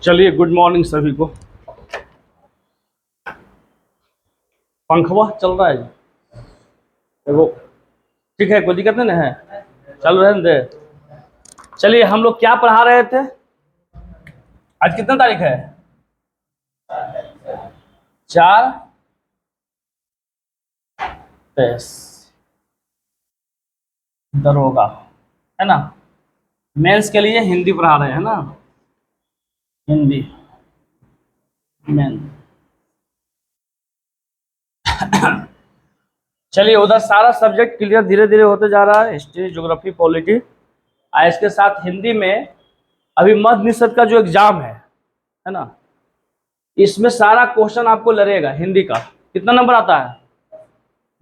चलिए, good morning सभी को। पंखवा चल रहा है जी, देखो ठीक है, कोई दिक्कत नहीं ना है, चल रहे दे। चलिए, हम लोग क्या पढ़ा रहे थे? आज कितना तारीख है? 4/23 दरोगा, है ना। मेंस के लिए हिंदी पढ़ा रहे हैं ना, हिंदी मेन। चलिए, उधर सारा सब्जेक्ट क्लियर धीरे धीरे होते जा रहा है, हिस्ट्री, ज्योग्राफी, पॉलिटी। इसके साथ हिंदी में अभी मध्य निषद का जो एग्जाम है ना, इसमें सारा क्वेश्चन आपको लड़ेगा। हिंदी का कितना नंबर आता है?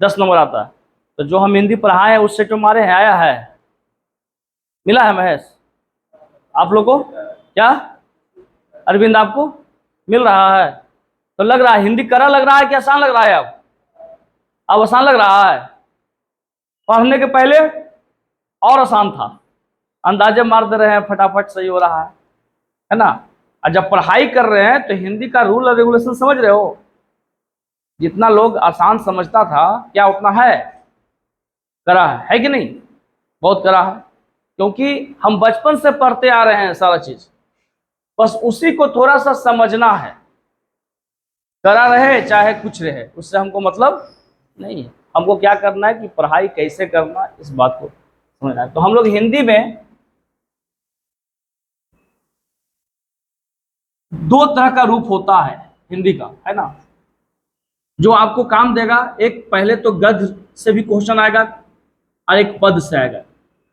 10 नंबर आता है। तो जो हम हिंदी पढ़ाए हैं उससे जो हमारे आया है, मिला है महेश आप लोग को? क्या अरविंद, आपको मिल रहा है? तो लग रहा है हिंदी कड़ा लग रहा है कि आसान लग रहा है? अब आसान लग रहा है। पढ़ने के पहले और आसान था, अंदाजे मार दे रहे हैं, फटाफट सही हो रहा है ना। और जब पढ़ाई कर रहे हैं तो हिंदी का रूल और रेगुलेशन समझ रहे हो। जितना लोग आसान समझता था, क्या उतना है? करा है कि नहीं? बहुत करा है, क्योंकि हम बचपन से पढ़ते आ रहे हैं सारा चीज, बस उसी को थोड़ा सा समझना है। करा रहे चाहे कुछ रहे, उससे हमको मतलब नहीं है। हमको क्या करना है कि पढ़ाई कैसे करना, इस बात को समझना है। तो हम लोग हिंदी में 2 तरह का रूप होता है हिंदी का, है ना, जो आपको काम देगा। एक पहले तो गद्य से भी क्वेश्चन आएगा और एक पद से आएगा, है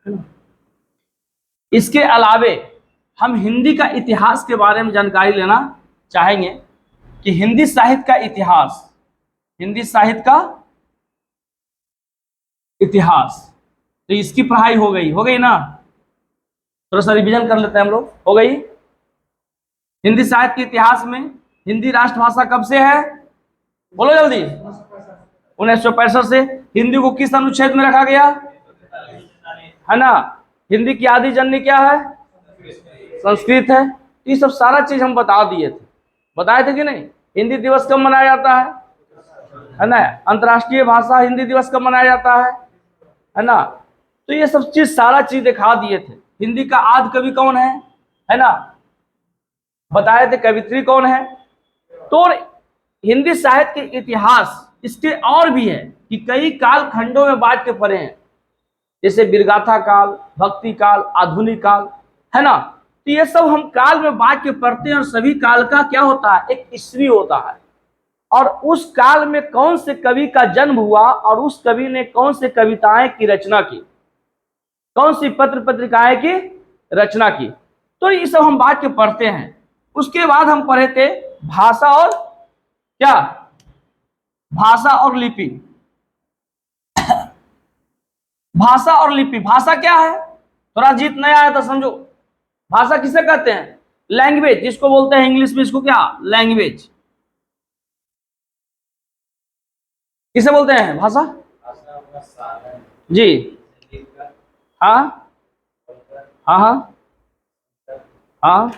ना। इसके अलावे हम हिंदी का इतिहास के बारे में जानकारी लेना चाहेंगे कि हिंदी साहित्य का इतिहास, हिंदी साहित्य का इतिहास। तो इसकी पढ़ाई हो गई ना? थोड़ा सा रिवीजन कर लेते हैं हम लोग। हो गई? हिंदी साहित्य के इतिहास में हिंदी राष्ट्रभाषा कब से है? बोलो जल्दी। 1965 से। हिंदी को किस अनुच्छेद में रखा गया, है ना? हिंदी की आदि जननी क्या है? संस्कृत है। ये सब सारा चीज हम बता दिए थे, बताए थे कि नहीं? हिंदी दिवस कब मनाया जाता है ना? अंतर्राष्ट्रीय भाषा हिंदी दिवस कब मनाया जाता है ना? तो ये सब चीज सारा चीज दिखा दिए थे। हिंदी का आदि कवि कौन है ना, बताए थे। कवित्री कौन है? तो हिंदी साहित्य के इतिहास इसके और भी है कि कई काल खंडों में बांट के पढ़े हैं, जैसे विरगाथा काल, भक्ति काल, आधुनिक काल, है ना। तो ये सब हम काल में बांट के पढ़ते हैं, और सभी काल का क्या होता है? एक ईस्वी होता है। और उस काल में कौन से कवि का जन्म हुआ, और उस कवि ने कौन से कविताएं की रचना की, कौन सी पत्र पत्रिकाएं की रचना की, तो ये सब हम बांट के पढ़ते हैं। उसके बाद हम पढ़े थे भाषा और क्या? भाषा और लिपि। भाषा और लिपि, भाषा क्या है? थोड़ा जीत नया आया था, समझो। भाषा किसे कहते हैं? लैंग्वेज, जिसको बोलते हैं इंग्लिश में, इसको क्या? लैंग्वेज। किसे बोलते हैं भाषा? जी हाँ हाँ हाँ हाँ,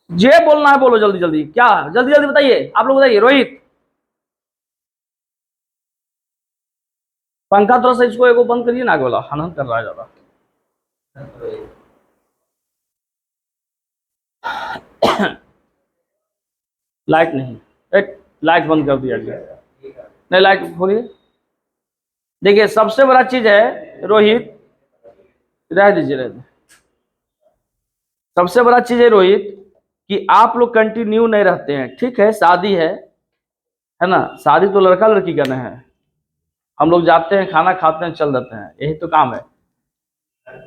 जे बोलना है बोलो जल्दी जल्दी। क्या जल्दी जल्दी बताइए, आप लोग बताइए। रोहित, पंखा थोड़ा सा इसको एगो बंद करिए ना, आगे वाला हनन कर रहा है ज्यादा। लाइट नहीं, एक लाइट बंद कर दिया गया। नहीं, लाइट खोलिए। देखिए, सबसे बड़ा चीज है रोहित, रह दीजिए रह दीजिए। सबसे बड़ा चीज है रोहित कि आप लोग कंटिन्यू नहीं रहते हैं, ठीक है। शादी है ना, शादी तो लड़का लड़की का नहीं है। हम लोग जाते हैं, खाना खाते हैं, चल देते हैं, यही तो काम है।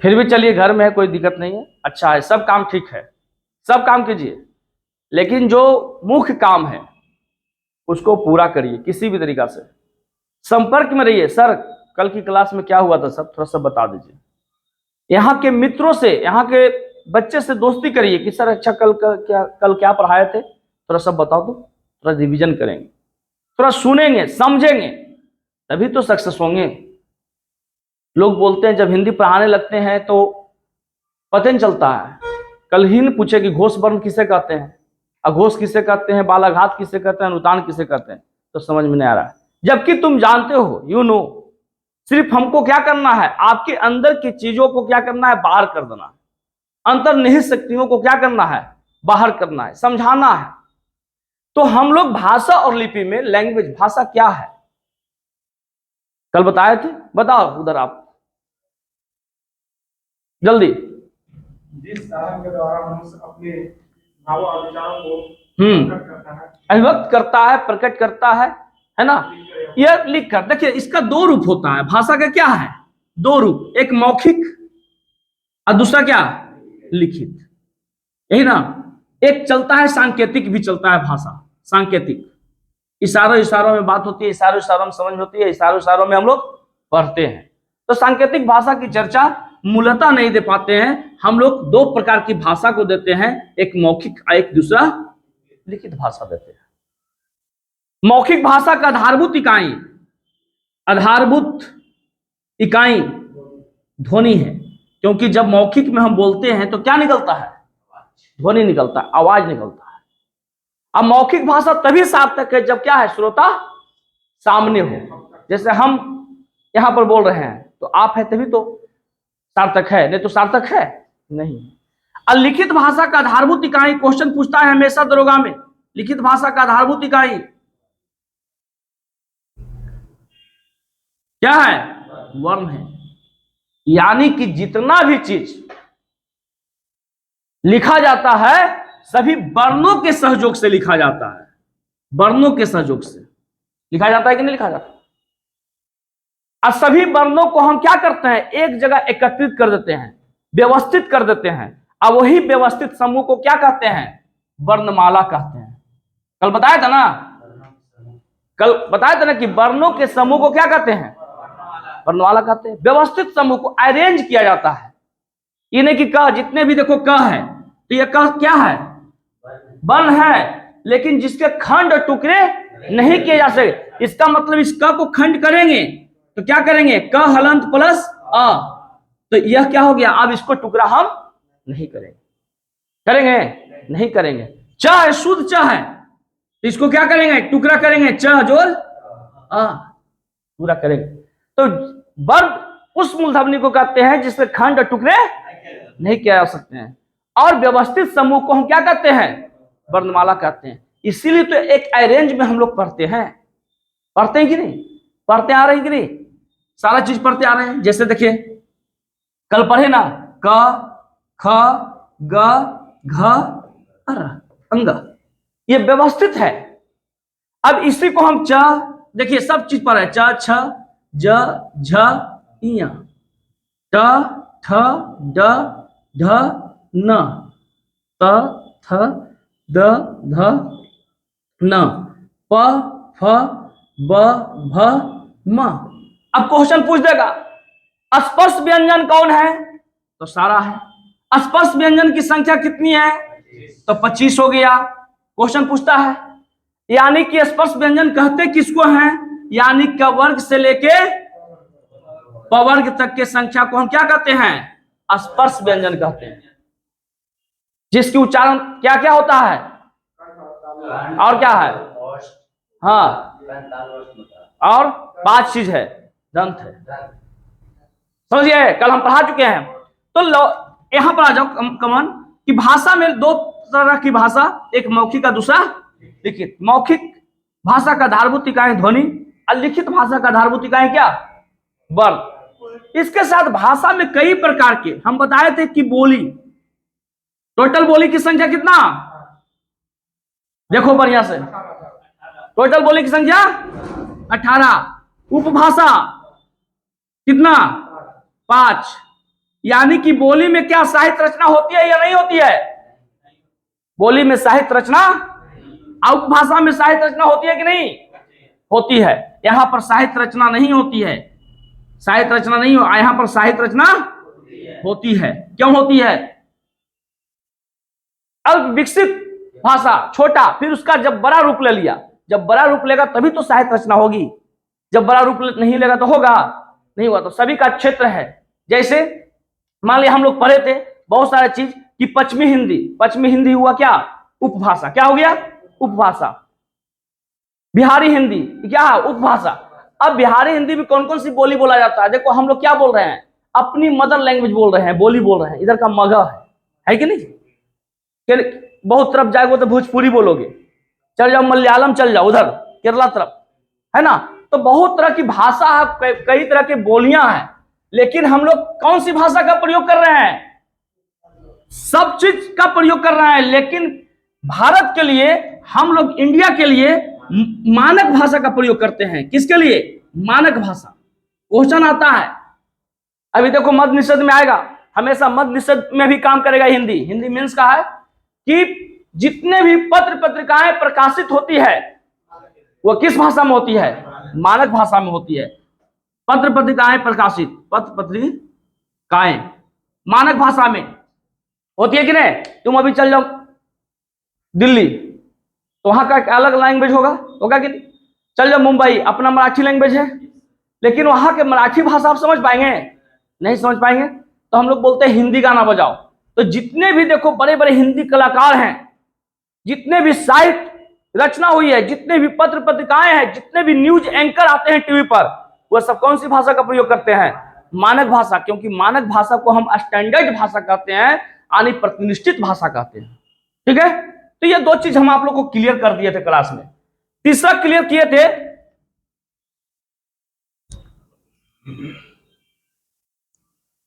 फिर भी चलिए, घर में है, कोई दिक्कत नहीं है, अच्छा है, सब काम ठीक है, सब काम कीजिए। लेकिन जो मुख्य काम है उसको पूरा करिए किसी भी तरीका से। संपर्क में रहिए। सर, कल की क्लास में क्या हुआ था सब थोड़ा सा बता दीजिए। यहाँ के मित्रों से, यहाँ के बच्चे से दोस्ती करिए कि सर अच्छा कल क्या पढ़ाए थे, थोड़ा सा बताओ तो, थोड़ा रिवीजन करेंगे, थोड़ा सुनेंगे, समझेंगे, तभी तो सक्सेस होंगे। लोग बोलते हैं जब हिंदी पढ़ाने लगते हैं तो पता नहीं चलता है। कल ही न पूछे कि घोष वर्ण किसे कहते हैं, अघोष किसे कहते हैं, बालाघात किसे कहते हैं, अनुतान किसे कहते हैं, तो समझ में नहीं आ रहा है। जबकि तुम जानते हो, यू नो, सिर्फ हमको क्या करना है, आपके अंदर की चीजों को क्या करना है, बाहर कर देना है। अंतर्निहित शक्तियों को क्या करना है, बाहर करना है, समझाना है। तो हम लोग भाषा और लिपि में, लैंग्वेज, भाषा क्या है कल बताए थे, बताओ उधर आप जल्दी। जिस साधन के द्वारा मनुष्य अपने भावों और विचारों को प्रकट करता है, अभिव्यक्त करता है, प्रकट करता है ना। यह लिख कर देखिए, इसका दो रूप होता है। भाषा का क्या है, दो रूप, एक मौखिक और दूसरा क्या, लिखित, यही ना। एक चलता है सांकेतिक, भी चलता है भाषा, सांकेतिक, इशारों इशारों में बात होती है, इशारों इशारों में समझ होती है, इशारों इशारों में हम लोग पढ़ते हैं। तो सांकेतिक भाषा की चर्चा मूलतः नहीं दे पाते हैं हम लोग। दो प्रकार की भाषा को देते हैं, एक मौखिक और एक दूसरा लिखित भाषा देते हैं। मौखिक भाषा का आधारभूत इकाई ध्वनि है, क्योंकि जब मौखिक में हम बोलते हैं तो क्या निकलता है, ध्वनि निकलता है, आवाज निकलता है। अब मौखिक भाषा तभी सार्थक है जब क्या है, श्रोता सामने हो। जैसे हम यहां पर बोल रहे हैं तो आप है तभी तो सार्थक है, नहीं तो सार्थक है नहीं। और लिखित भाषा का आधारभूत इकाई, क्वेश्चन पूछता है हमेशा दरोगा में, लिखित भाषा का आधारभूत इकाई क्या है, वर्ण है। यानी कि जितना भी चीज लिखा जाता है सभी वर्णों के सहयोग से लिखा जाता है, वर्णों के सहयोग से लिखा जाता है कि नहीं लिखा जाता। और सभी वर्णों को हम क्या करते हैं, एक जगह एकत्रित कर देते हैं, व्यवस्थित कर देते हैं, और वही व्यवस्थित समूह को क्या कहते हैं, वर्णमाला कहते हैं। कल बताया था ना कि वर्णों के समूह को क्या कहते हैं, वर्णमाला कहते हैं। व्यवस्थित समूह को अरेंज किया जाता है, ये नहीं कि क, जितने भी देखो क है तो ये क क्या है, वर्ण है, लेकिन जिसके खंड और टुकड़े नहीं किए जा सकते। इसका मतलब इस क को खंड करेंगे तो क्या करेंगे, क हलंत प्लस अ, तो यह क्या हो गया। अब इसको टुकड़ा हम नहीं करेंगे, नहीं करेंगे। च है, शुद्ध च है, तो इसको क्या करेंगे, टुकड़ा करेंगे, च जोड़ अ, पूरा करेंगे। तो वर्ग उस मूलध्वनि को कहते हैं जिससे खंड और टुकड़े नहीं किया जा सकते हैं। और व्यवस्थित समूह को हम क्या कहते हैं, वर्णमाला कहते हैं। इसीलिए तो एक अरेंज में हम लोग पढ़ते हैं कि नहीं, पढ़ते आ रहे हैं कि नहीं, सारा चीज पढ़ते आ रहे हैं। जैसे देखिए कल पढ़े ना, क ख ग घ र अंग, ये व्यवस्थित है। अब इसी को हम च, देखिए सब चीज पर है, च छ ज झ इया, ट ठ ड ढ न, त थ द ध न, प फ ब भ म। अब क्वेश्चन पूछ देगा स्पर्श व्यंजन कौन है, तो सारा है। स्पर्श व्यंजन की संख्या कितनी है, तो 25 हो गया। क्वेश्चन पूछता है यानी कि स्पर्श व्यंजन कहते किसको हैं, यानी क वर्ग से लेके प वर्ग तक के संख्या को हम क्या कहते हैं, स्पर्श व्यंजन कहते हैं। जिसकी उच्चारण क्या क्या होता है, और क्या है, हाँ, और 5 चीज है, दंत है, समझिए। कल हम पढ़ा चुके हैं। तो यहां पर आ जाओ कमन कि भाषा में दो तरह की भाषा, एक मौखिक का दूसरा लिखित। मौखिक भाषा का आधारभूत इकाई ध्वनि, और लिखित भाषा का आधारभूत इकाई क्या, वर्ण। इसके साथ भाषा में कई प्रकार के हम बताए थे कि बोली, टोटल बोली की संख्या कितना, देखो बढ़िया से, टोटल बोली की संख्या 18। उपभाषा कितना, 5। यानी कि बोली में क्या साहित्य रचना होती है या नहीं होती है, बोली में साहित्य रचना, उपभाषा में साहित्य रचना होती है कि नहीं होती है। यहां पर साहित्य रचना नहीं होती है, साहित्य रचना नहीं हो, यहां पर साहित्य रचना होती है। क्यों होती है, अल्प विकसित भाषा, छोटा, फिर उसका जब बड़ा रूप ले लिया, जब बड़ा रूप लेगा तभी तो साहित्य रचना होगी, जब बड़ा रूप नहीं लेगा तो होगा नहीं हुआ। तो सभी का क्षेत्र है। जैसे मान लिया हम लोग पढ़े थे बहुत सारे चीज कि पश्चिमी हिंदी हुआ क्या, उपभाषा। क्या हो गया, उपभाषा। बिहारी हिंदी क्या है, उपभाषा। अब बिहारी हिंदी में कौन कौन सी बोली बोला जाता है? देखो हम लोग क्या बोल रहे हैं, अपनी मदर लैंग्वेज बोल रहे हैं, बोली बोल रहे हैं, इधर का मगह है कि नहीं? बहुत तरफ जाएगो तो भोजपुरी बोलोगे, चल जाओ मलयालम, चल जाओ उधर केरला तरफ, है ना? तो बहुत तरह की भाषा है, कई तरह की बोलियां हैं, लेकिन हम लोग कौन सी भाषा का प्रयोग कर रहे हैं? सब चीज का प्रयोग कर रहे हैं, लेकिन भारत के लिए, हम लोग इंडिया के लिए मानक भाषा का प्रयोग करते हैं। किसके लिए? मानक भाषा। क्वेश्चन आता है, अभी देखो मद निषेध में आएगा, हमेशा मद निषेध में भी काम करेगा हिंदी मीन्स का है कि जितने भी पत्र पत्रिकाएं प्रकाशित होती है वो किस भाषा में होती है? मानक भाषा में होती है। पत्र पत्रिकाएं प्रकाशित, पत्र पत्रिकाएं मानक भाषा में होती है कि नहीं? तुम अभी चल जाओ दिल्ली तो वहां का एक अलग लैंग्वेज होगा कि नहीं? चल जाओ मुंबई, अपना मराठी लैंग्वेज है, लेकिन वहां के मराठी भाषा आप समझ पाएंगे? नहीं समझ पाएंगे। तो हम लोग बोलते हैं हिंदी गाना बजाओ। तो जितने भी देखो बड़े बड़े हिंदी कलाकार हैं, जितने भी साहित्य रचना हुई है, जितने भी पत्र पत्रिकाएं हैं, जितने भी न्यूज एंकर आते हैं टीवी पर, वह सब कौन सी भाषा का प्रयोग करते हैं? मानक भाषा। क्योंकि मानक भाषा को हम स्टैंडर्ड भाषा कहते हैं, यानी प्रतिनिष्ठित भाषा कहते हैं। ठीक है, तो ये दो चीज हम आप लोग को क्लियर कर दिए थे क्लास में। तीसरा क्लियर किए थे,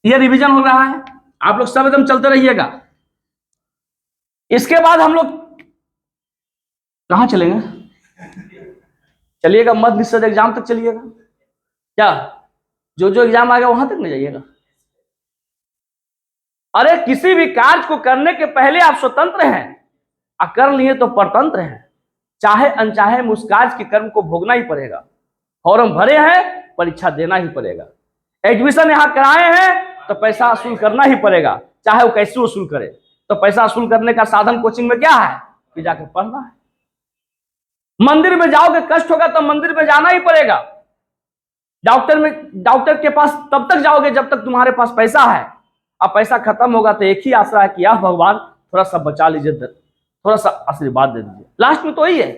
ये रिवीजन हो रहा है, आप लोग सब एकदम चलते रहिएगा। इसके बाद हम लोग कहां चलेंगे? चलिएगा मध्य निषेध एग्जाम तक चलिएगा। क्या जो एग्जाम आएगा वहां तक नहीं जाइएगा? अरे किसी भी कार्य को करने के पहले आप स्वतंत्र हैं, और कर लिए तो परतंत्र हैं। चाहे अनचाहे उस कार्य के कर्म को भोगना ही पड़ेगा। फॉर्म भरे हैं, परीक्षा देना ही पड़ेगा। एडमिशन यहां कराए हैं तो पैसा वसूल करना ही पड़ेगा, चाहे वो कैसे वसूल करे। तो पैसा वसूल करने का साधन कोचिंग में क्या है कि जाकर पढ़ना है। मंदिर में जाओगे, कष्ट होगा तो मंदिर में जाना ही पड़ेगा। डॉक्टर के पास तब तक जाओगे जब तक तुम्हारे पास पैसा है। अब पैसा खत्म होगा तो एक ही आशा है कि यार भगवान थोड़ा सा बचा लीजिए, थोड़ा सा आशीर्वाद दे दीजिए। लास्ट में तो यही है।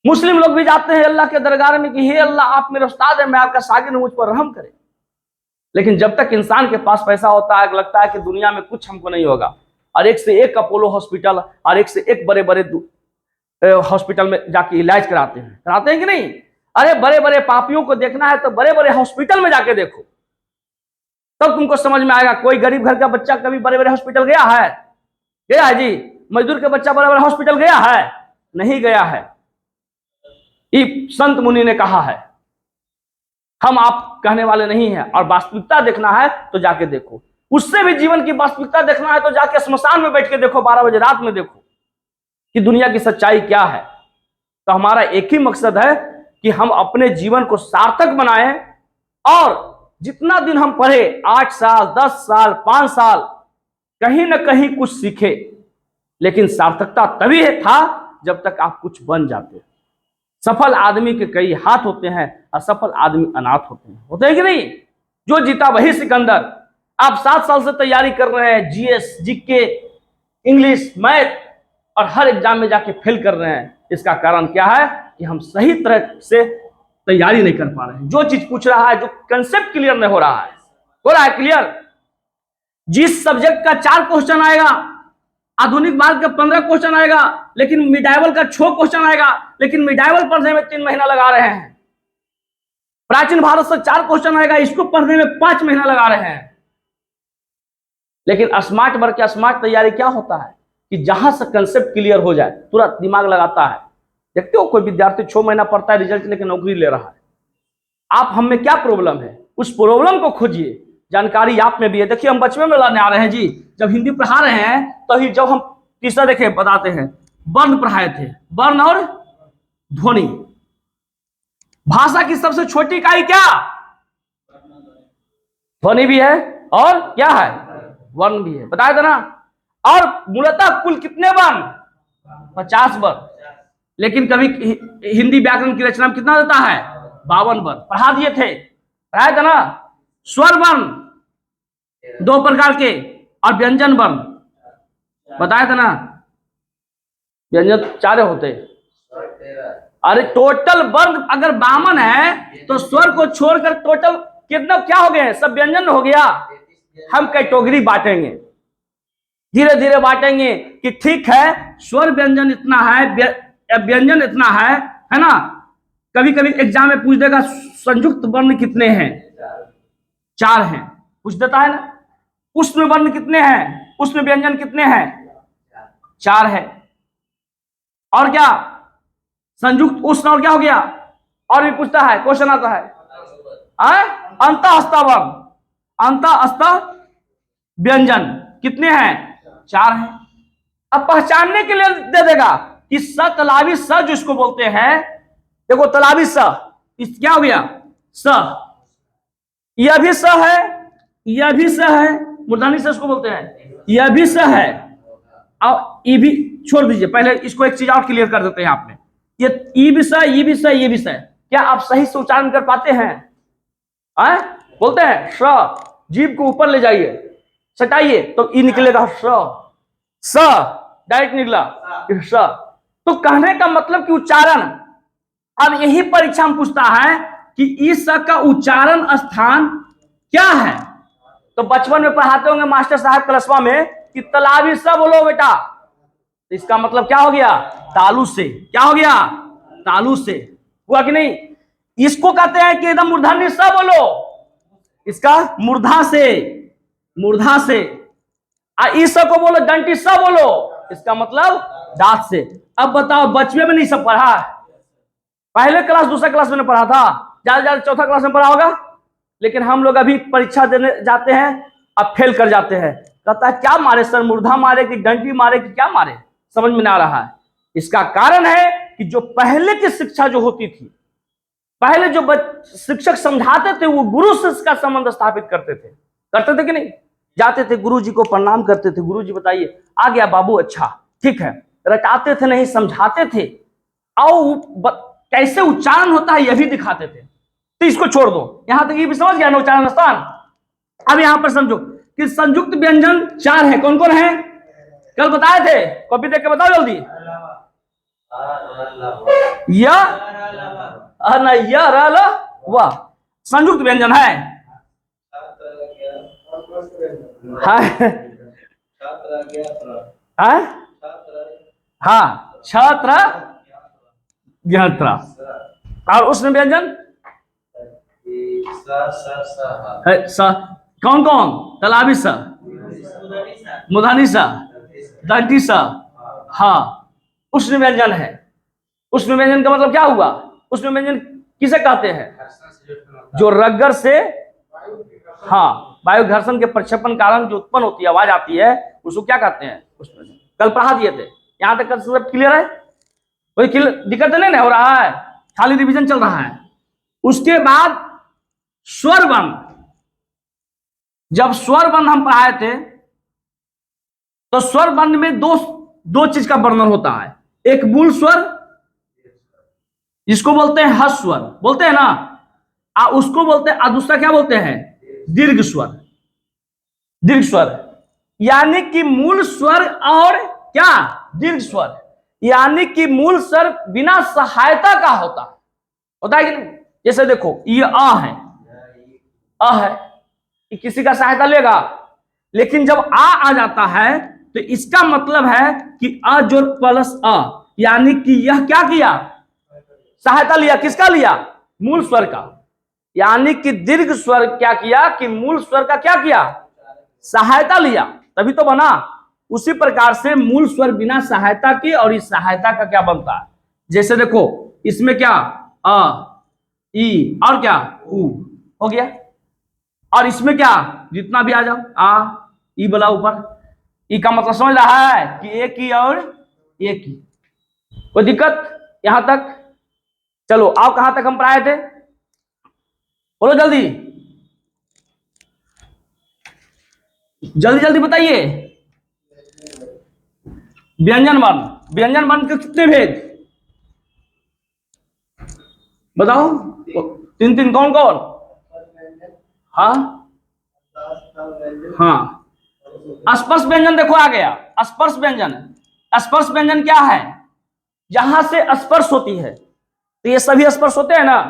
मुस्लिम लोग भी जाते हैं अल्लाह के दरबार में कि हे अल्लाह आप मेरे उस्ताद हैं, मैं आपका शागिर्द हूं, मुझ पर रहम करें। लेकिन जब तक इंसान के पास पैसा होता है, लगता है कि दुनिया में कुछ हमको नहीं होगा, और एक से एक अपोलो हॉस्पिटल और एक से एक बड़े बड़े हॉस्पिटल में जाके इलाज कराते हैं कि नहीं? अरे बड़े बड़े पापियों को देखना है तो बड़े बड़े हॉस्पिटल में जाके देखो, तब तुमको समझ में आएगा। कोई गरीब घर का बच्चा कभी बड़े बड़े हॉस्पिटल गया है? गया है जी? मजदूर का बच्चा बड़े बड़े हॉस्पिटल गया है? नहीं गया है। संत मुनि ने कहा है, हम आप कहने वाले नहीं हैं। और वास्तविकता देखना है तो जाके देखो, उससे भी जीवन की वास्तविकता देखना है तो जाके स्मशान में बैठ के देखो, 12 बजे रात में देखो कि दुनिया की सच्चाई क्या है। तो हमारा एक ही मकसद है कि हम अपने जीवन को सार्थक बनाएं, और जितना दिन हम पढ़े, 8 साल 10 साल 5 साल, कहीं ना कहीं कुछ सीखे। लेकिन सार्थकता तभी था जब तक आप कुछ बन जाते। सफल आदमी के कई हाथ होते हैं, असफल आदमी अनाथ होते हैं कि नहीं? जो जीता वही सिकंदर। आप 7 साल से तैयारी कर रहे हैं, जीएस, जीके, इंग्लिश, मैथ, और हर एग्जाम में जाके फेल कर रहे हैं। इसका कारण क्या है कि हम सही तरह से तैयारी नहीं कर पा रहे हैं। जो चीज पूछ रहा है, जो कंसेप्ट क्लियर नहीं हो रहा है क्लियर। जिस सब्जेक्ट का 4 क्वेश्चन आएगा, आधुनिक भारत का 15 क्वेश्चन आएगा, लेकिन मिडाइवल का 6 क्वेश्चन आएगा, लेकिन मिडाइवल पढ़ने में 3 महीना लगा रहे हैं। प्राचीन भारत से 4 क्वेश्चन आएगा, इसको पढ़ने में 5 महीना लगा रहे हैं। लेकिन स्मार्ट वर्क या स्मार्ट तैयारी क्या होता है कि जहां से कंसेप्ट क्लियर हो जाए तुरंत दिमाग लगाता है। देखते हो कोई विद्यार्थी 6 महीना पढ़ता है, रिजल्ट लेके नौकरी ले रहा है। आप हम में क्या प्रॉब्लम है, उस प्रॉब्लम को खोजिए। जानकारी आप में भी है। देखिए हम बचपन में लाने आ रहे हैं जी, जब हिंदी पढ़ा रहे हैं तभी जब हम तीसरा देखे बताते हैं, वर्ण पढ़ाए थे, वर्ण और ध्वनि। भाषा की सबसे छोटी इकाई क्या? ध्वनि भी है और क्या है? वर्ण भी है, बताया था ना। और मूलतः कुल कितने वर्ण? 50 वर्ण। लेकिन कभी हिंदी व्याकरण की रचना में कितना देता है? 52 वर्ण। पढ़ा दिए थे, पढ़ाया था ना। स्वर वर्ण 2 प्रकार के, और व्यंजन वर्ण बताया था ना, व्यंजन 4 होते हैं। अरे टोटल वर्ण अगर 52 है तो स्वर को छोड़कर टोटल कितना क्या हो गए? सब व्यंजन हो गया। हम कैटेगरी बांटेंगे, धीरे धीरे बांटेंगे कि ठीक है स्वर व्यंजन इतना है, व्यंजन इतना है ना। कभी कभी एग्जाम में पूछ देगा संयुक्त वर्ण कितने हैं? 4 हैं, पूछ देता है ना। उष्ण वर्ण कितने हैं? उष्ण व्यंजन कितने हैं? 4 है। और क्या संयुक्त उष्ण और क्या हो गया? और भी पूछता है, क्वेश्चन आता है अंतःस्थ वर्ण, अंतःस्थ व्यंजन कितने हैं? 4 हैं। अब पहचानने के लिए दे देगा कि स तलावी स जिसको बोलते हैं, देखो तलावी स, इस क्या हो गया? स, यह भी स है, यह भी स है, मूर्धनी स इसको बोलते हैं, यह भी स है और ये भी छोड़ दीजिए। पहले इसको एक चीज और क्लियर कर देते हैं आपने, ये ई भी स, ये भी स, ये भी स, क्या आप सही से उच्चारण कर पाते हैं? बोलते हैं स, जीभ को ऊपर ले जाइए, सटाइए तो ई निकलेगा स डायरेक्ट निकला स। तो कहने का मतलब कि उच्चारण, अब यही परीक्षा में पूछता है कि इस का उच्चारण स्थान क्या है। तो बचपन में पढ़ाते होंगे मास्टर साहब क्लासवा में कि तलावी स बोलो बेटा, तो इसका मतलब क्या हो गया? तालु से। क्या हो गया? तालु से। हुआ कि नहीं? इसको कहते हैं कि एकदम मूर्धन्य स बोलो, इसका मूर्धा से, मूर्धा से। इस को बोलो दंटी स बोलो, इसका मतलब दांत से। अब बताओ बचपन में नहीं सब पढ़ा? पहले क्लास दूसरा क्लास में पढ़ा था, ज्यादा ज्यादा चौथा क्लास में पढ़ा होगा। लेकिन हम लोग अभी परीक्षा देने जाते हैं, अब फेल कर जाते हैं। कहता है क्या मारे सर, मूर्धा मारे कि डंटी मारे कि क्या मारे, समझ में ना रहा है। इसका कारण है कि जो पहले की शिक्षा जो होती थी, पहले जो शिक्षक समझाते थे वो गुरु से इसका संबंध स्थापित करते थे कि नहीं? जाते थे गुरु जी को प्रणाम करते थे, गुरु जी बताइए, आ गया बाबू, अच्छा ठीक है, रटाते थे नहीं, समझाते थे और कैसे उच्चारण होता है यह भी दिखाते थे। तो इसको छोड़ दो, यहां तक ये भी समझ गया ना उच्चारण स्थान। अब यहां पर समझो कि संयुक्त व्यंजन 4 है। कौन कौन है? कल बताए थे, कॉपी देख के बताओ जल्दी। वाह संयुक्त व्यंजन है। हाँ छात्र ज्ञात्रा। और उसमें व्यंजन कौन कौन? तलावी सा, मूर्धनी सा, दंती सा। हाँ उष्ण व्यंजन है। उष्ण व्यंजन का मतलब क्या हुआ? उष्ण व्यंजन किसे कहते हैं? जो रगड़ से, हाँ वायु घर्षण के प्रक्षेपण कारण जो उत्पन्न होती है, आवाज आती है, उसको क्या कहते हैं? उष्ण व्यंजन। कल पढ़ा दिए थे, यहां तक सब क्लियर है? कोई दिक्कत तो नहीं हो रहा है? खाली रिवीजन चल रहा है। उसके बाद स्वर वर्ण, जब स्वर वर्ण हम पढ़ाए थे तो स्वर वर्ण में दो चीज का वर्णन होता है। एक मूल स्वर जिसको बोलते हैं हर्ष स्वर, बोलते हैं ना, उसको बोलते हैं, दूसरा क्या बोलते हैं? दीर्घ स्वर। दीर्घ स्वर यानी कि मूल स्वर और क्या? दीर्घ स्वर, यानी कि मूल स्वर बिना सहायता का होता है कि नहीं? जैसे देखो ये अ है, कि किसी का सहायता लेगा, लेकिन जब आ जाता है तो इसका मतलब है कि अ जोड़ प्लस अ, यानी कि यह क्या किया? सहायता लिया। किसका लिया? मूल स्वर का। यानी कि दीर्घ स्वर क्या किया कि मूल स्वर का क्या किया? सहायता लिया, तभी तो बना। उसी प्रकार से मूल स्वर बिना सहायता की और इस सहायता का क्या बनता है? जैसे देखो इसमें क्या? अ, ई और क्या? उ हो गया। और इसमें क्या? जितना भी आ जाओ, आ ई बोला ऊपर, ई का मतलब समझ रहा है कि एक ही और एक ही। कोई दिक्कत यहां तक? चलो आओ, कहां तक हम पढ़ाए थे? बोलो जल्दी जल्दी जल्दी बताइए। व्यंजन वर्ण, व्यंजन वर्ण के कितने भेद बताओ? 3 कौन कौन? हाँ हाँ स्पर्श व्यंजन देखो आ गया, स्पर्श व्यंजन। स्पर्श व्यंजन क्या है? जहां से स्पर्श होती है, तो ये सभी स्पर्श होते हैं ना,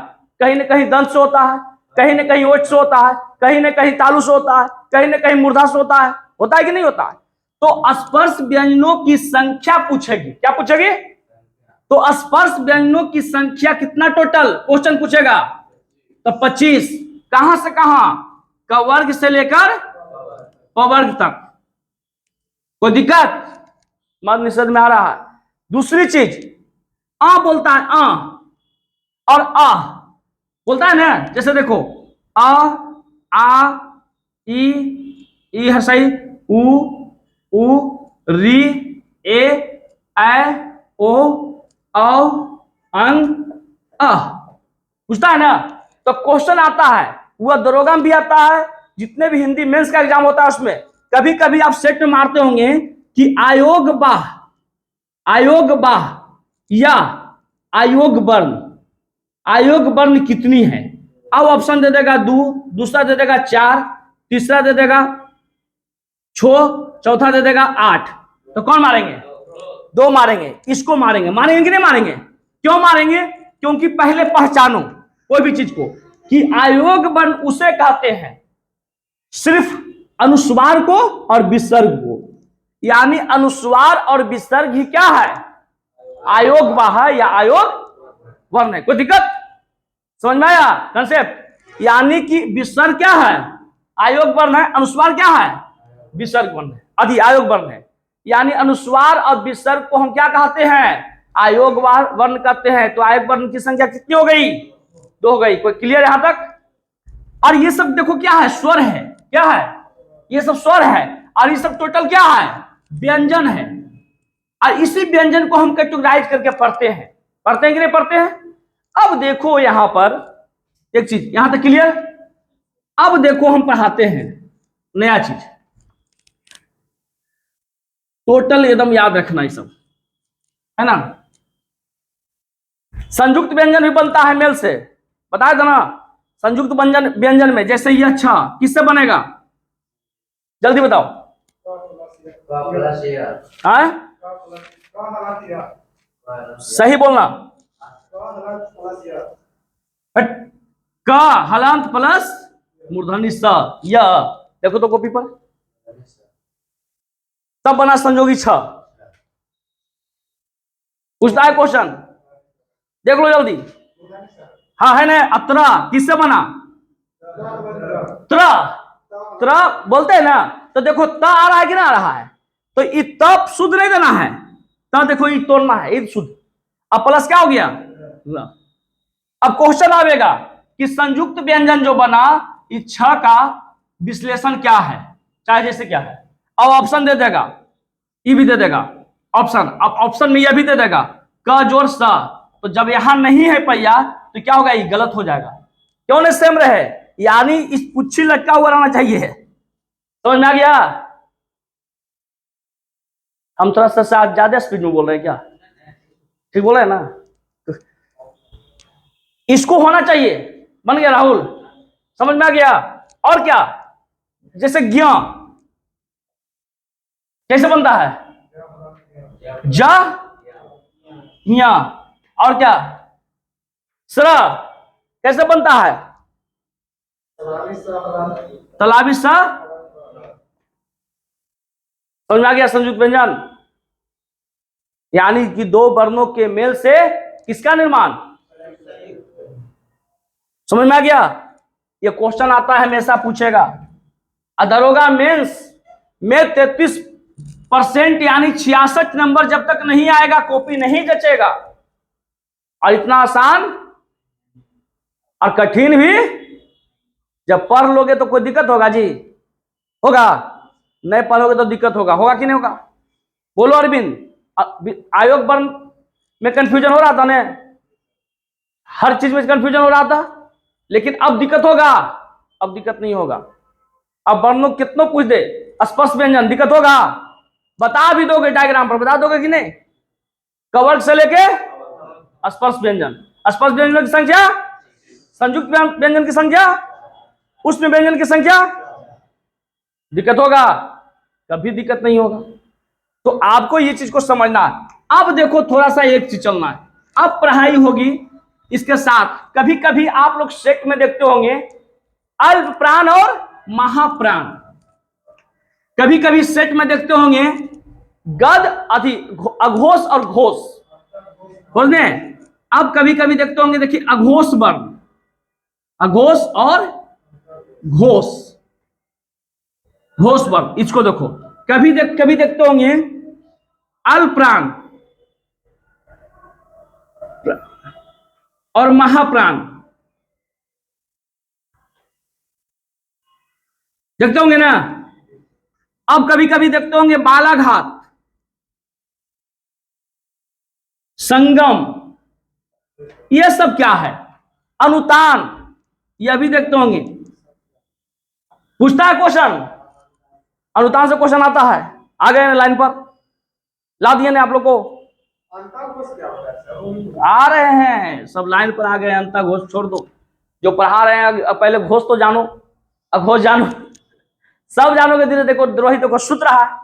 कहीं न कहीं दंत से होता है, कहीं न कहीं ओठ से होता है, कहीं न कहीं तालु से होता है, कहीं न कहीं मूर्धा से होता है कि नहीं होता है? तो स्पर्श व्यंजनों की संख्या पूछेगी, क्या पूछेगी? तो स्पर्श व्यंजनों की संख्या कितना टोटल क्वेश्चन पूछेगा? तो 25। कहां से कहां? क वर्ग से लेकर प वर्ग तक। कोई दिक्कत? मत निषेध में आ रहा है। दूसरी चीज, आ बोलता है, आ और आ बोलता है ना, जैसे देखो आ, आ, ई है सही, उ, री, ए, ओ, औ, अंग, पूछता है ना। तो क्वेश्चन आता है, वह दरोगा में भी आता है, जितने भी हिंदी मेंस का एग्जाम होता है उसमें कभी कभी आप सेट में मारते होंगे कि आयोग बाह या आयोग वर्ण कितनी है। अब ऑप्शन दे देगा 2, दूसरा दे देगा 4, तीसरा दे देगा 6, चौथा दे देगा 8। तो कौन मारेंगे? 2 मारेंगे। इसको मारेंगे कि नहीं मारेंगे? क्यों मारेंगे? क्योंकि पहले पहचानो कोई भी चीज को कि आयोग वर्ण उसे कहते हैं सिर्फ अनुस्वार को और विसर्ग को, यानी अनुस्वार और विसर्ग ही क्या है? आयोग वाह या आयोग वर्ण है। कोई दिक्कत? समझ में आया कंसेप्ट? यानी कि विसर्ग क्या है? आयोग वर्ण है। अनुस्वार क्या है? विसर्ग वर्ण है, आदि आयोग वर्ण है। यानी अनुस्वार और विसर्ग को हम क्या कहते हैं? आयोग वर्ण कहते हैं। तो आयोग वर्ण की संख्या कितनी हो गई? 2 हो गई। कोई क्लियर यहां तक? और ये सब देखो क्या है? स्वर है। क्या है? ये सब स्वर है। और ये सब टोटल क्या है? व्यंजन है। और इसी व्यंजन को हम कैटेगराइज करके पढ़ते हैं कि नहीं पढ़ते हैं? अब देखो यहां पर एक चीज, यहां तक क्लियर? अब देखो हम पढ़ाते हैं नया चीज, टोटल एकदम याद रखना ये सब, है ना। संयुक्त व्यंजन भी बनता है मेल से, बताया था ना। संयुक्त व्यंजन में जैसे ये अच्छा किससे बनेगा? जल्दी बताओ। हाँ सही बोलना। का हलांत प्लस मूर्धनी स, यह देखो तो कॉपी पर, तब बना संयोगी 6। पूछता है क्वेश्चन, देख लो जल्दी। हाँ है ना। अत्रा किससे बना? त्र बोलते हैं ना। तो देखो त आ रहा है कि ना आ रहा है? तो ये तब शुद्ध नहीं देना है, तब देखो ये तोड़ना है, ये शुद्ध। अब प्लस क्या हो गया? अब क्वेश्चन आएगा कि संयुक्त व्यंजन जो बना इच्छा का विश्लेषण क्या है, चाहे जैसे क्या है। अब ऑप्शन दे देगा, ई भी दे देगा ऑप्शन। अब ऑप्शन में यह भी दे देगा क जोड़ स। तो जब यहां नहीं है पहिया तो क्या होगा? ये गलत हो जाएगा। क्यों नहीं सेम रहे? यानी इस पुच्छी लटका हुआ रहना चाहिए। समझ में आ गया? हम थोड़ा सा ज्यादा स्पीड में बोल रहे हैं क्या? ठीक बोल रहे हैं ना? इसको होना चाहिए। बन गया राहुल? समझ में आ गया? और क्या? जैसे ज्ञ कैसे बनता है? जा ज्ञ। और क्या? स्र कैसे बनता है? तलाबी सा। समझ में आ गया? संयुक्त व्यंजन यानी कि 2 वर्णों के मेल से किसका निर्माण? समझ में आ गया? ये क्वेश्चन आता है, हमेशा पूछेगा। दरोगा मेंस में 33% यानी 66 नंबर जब तक नहीं आएगा कॉपी नहीं जचेगा। और इतना आसान और कठिन भी जब पढ़ लोगे तो कोई दिक्कत होगा जी? होगा? नहीं पढ़ोगे तो दिक्कत होगा कि नहीं होगा? बोलो अरविंद। आयोग वर्ण में कंफ्यूजन हो रहा था ना, हर चीज में कंफ्यूजन हो रहा था, लेकिन अब दिक्कत होगा? अब दिक्कत नहीं होगा। अब वर्णों कितनों पूछ दे स्पर्श व्यंजन, दिक्कत होगा? बता भी दोगे डायग्राम पर, बता दोगे कि नहीं? कवर्ग से लेके स्पर्श व्यंजन, स्पर्श व्यंजन की संख्या, संयुक्त व्यंजन की संख्या, उष्ण व्यंजन की संख्या, दिक्कत होगा? कभी दिक्कत नहीं होगा। तो आपको ये चीज को समझना है। अब देखो थोड़ा सा एक चीज चलना है, अब पढ़ाई होगी इसके साथ। कभी कभी आप लोग सेक्ट में देखते होंगे अल्प प्राण और महाप्राण, कभी कभी सेट में देखते होंगे गद अघोष और घोष, बोलते हैं। अब कभी कभी देखते होंगे, देखिए अघोष वर्ण, अघोष और घोष, घोष वर्ण, इसको देखो। कभी देखते होंगे अल्प प्राण और महाप्राण, देखते होंगे ना। अब कभी कभी देखते होंगे बालाघात, संगम, ये सब क्या है, अनुतान, यह भी देखते होंगे। पूछता है क्वेश्चन, अनुतान से क्वेश्चन आता है। आ गए ना लाइन पर, ला दिए ना आप लोग को, आ रहे हैं सब लाइन पर आ गए। अंता घोष छोड़ दो, जो पढ़ा रहे हैं पहले घोष तो जानो, अघोष जानो, सब जानोगे धीरे। देखो द्रोही देखो सुत रहा है,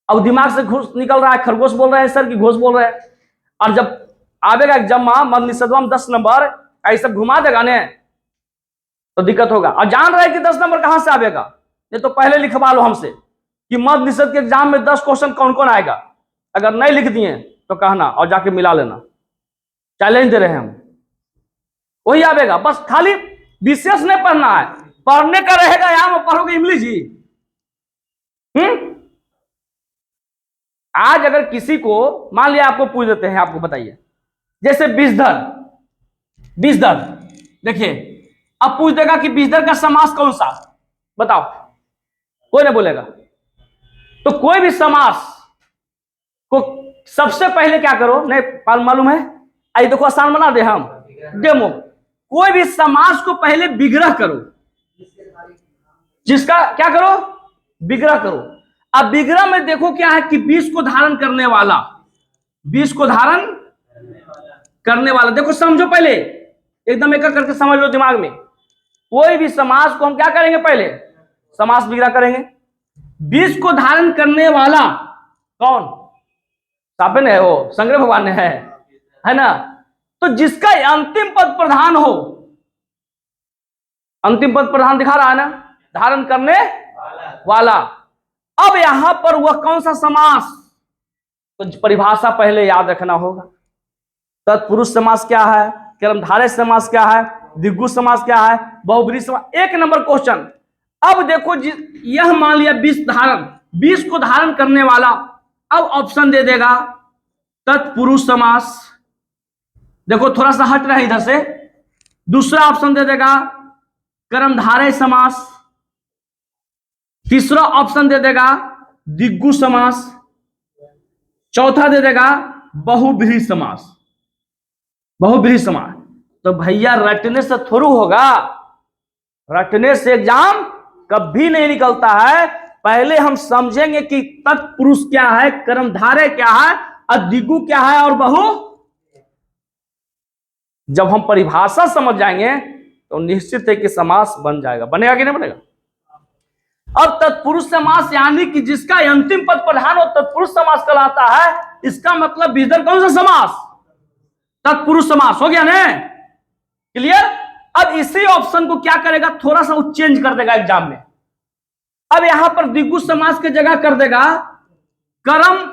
अब दिमाग से घोष निकल रहा है, खरगोश बोल रहे हैं सर की घोष बोल रहे हैं। और जब आवेगा जमा मद निषेधम 10 नंबर ऐसा घुमा देगा ने तो दिक्कत होगा। और जान रहे कि 10 नंबर कहां से आवेगा, ये तो पहले लिखवा लो हमसे कि मद निषेध के एग्जाम में 10 क्वेश्चन कौन कौन आएगा। अगर नहीं लिख दिए तो कहना और जाके मिला लेना, चैलेंज दे रहे हैं हम, वही आवेगा। बस खाली विशेष नहीं पढ़ना है, पढ़ने का रहेगा। यहां पढ़ोगे इमली जी। आज अगर किसी को मान लिया आपको पूछ देते हैं, आपको बताइए जैसे विषधर, विषधर देखिए, अब पूछ देगा कि विषधर का समास कौन सा, बताओ, कोई नहीं बोलेगा। तो कोई भी समास को सबसे पहले क्या करो, नहीं मालूम है, आई देखो आसान बना दे हम डेमो। कोई भी समास को पहले विग्रह करो, जिसका क्या करो, विग्रह करो। अब विग्रह में देखो क्या है कि 20 को धारण करने वाला, 20 को धारण करने वाला। देखो समझो पहले, एकदम एक करके समझ लो दिमाग में। कोई भी समास को हम क्या करेंगे, पहले समास विग्रह करेंगे। 20 को धारण करने वाला कौन, सापे ने है, वो शंकर भगवान ने है ना। तो जिसका अंतिम पद प्रधान हो, अंतिम पद प्रधान दिखा रहा है ना, धारण करने वाला। अब यहां पर वह कौन सा समास, तो परिभाषा पहले याद रखना होगा। तत्पुरुष समास क्या है, कर्मधारय समास क्या है, द्विगु समास क्या है, बहुब्रीहि समास, 1 नंबर क्वेश्चन। अब देखो यह मान लिया 20 धारण, 20 को धारण करने वाला। अब ऑप्शन दे देगा तत्पुरुष समास, देखो थोड़ा सा हट रहा है इधर से। दूसरा ऑप्शन दे देगा कर्मधारय समास, तीसरा ऑप्शन दे देगा द्विगु समास, चौथा दे देगा बहुब्रीहि समास, बहुब्रीहि समास। तो भैया रटने से थोड़ा होगा, रटने से एग्जाम कभी नहीं निकलता है। पहले हम समझेंगे कि तत्पुरुष क्या है, कर्मधारय क्या है, द्विगु क्या है और बहु। जब हम परिभाषा समझ जाएंगे तो निश्चित है कि समास बन जाएगा। बनेगा कि नहीं बनेगा। अब तत्पुरुष समास यानी कि जिसका अंतिम पद प्रधान हो तत्पुरुष समास कहलाता है। इसका मतलब विषधर कौन सा समास, तत्पुरुष समास हो गया ना, क्लियर। अब इसी ऑप्शन को क्या करेगा, थोड़ा सा चेंज कर देगा एग्जाम में। अब यहां पर द्विगु समास की जगह कर देगा कर्म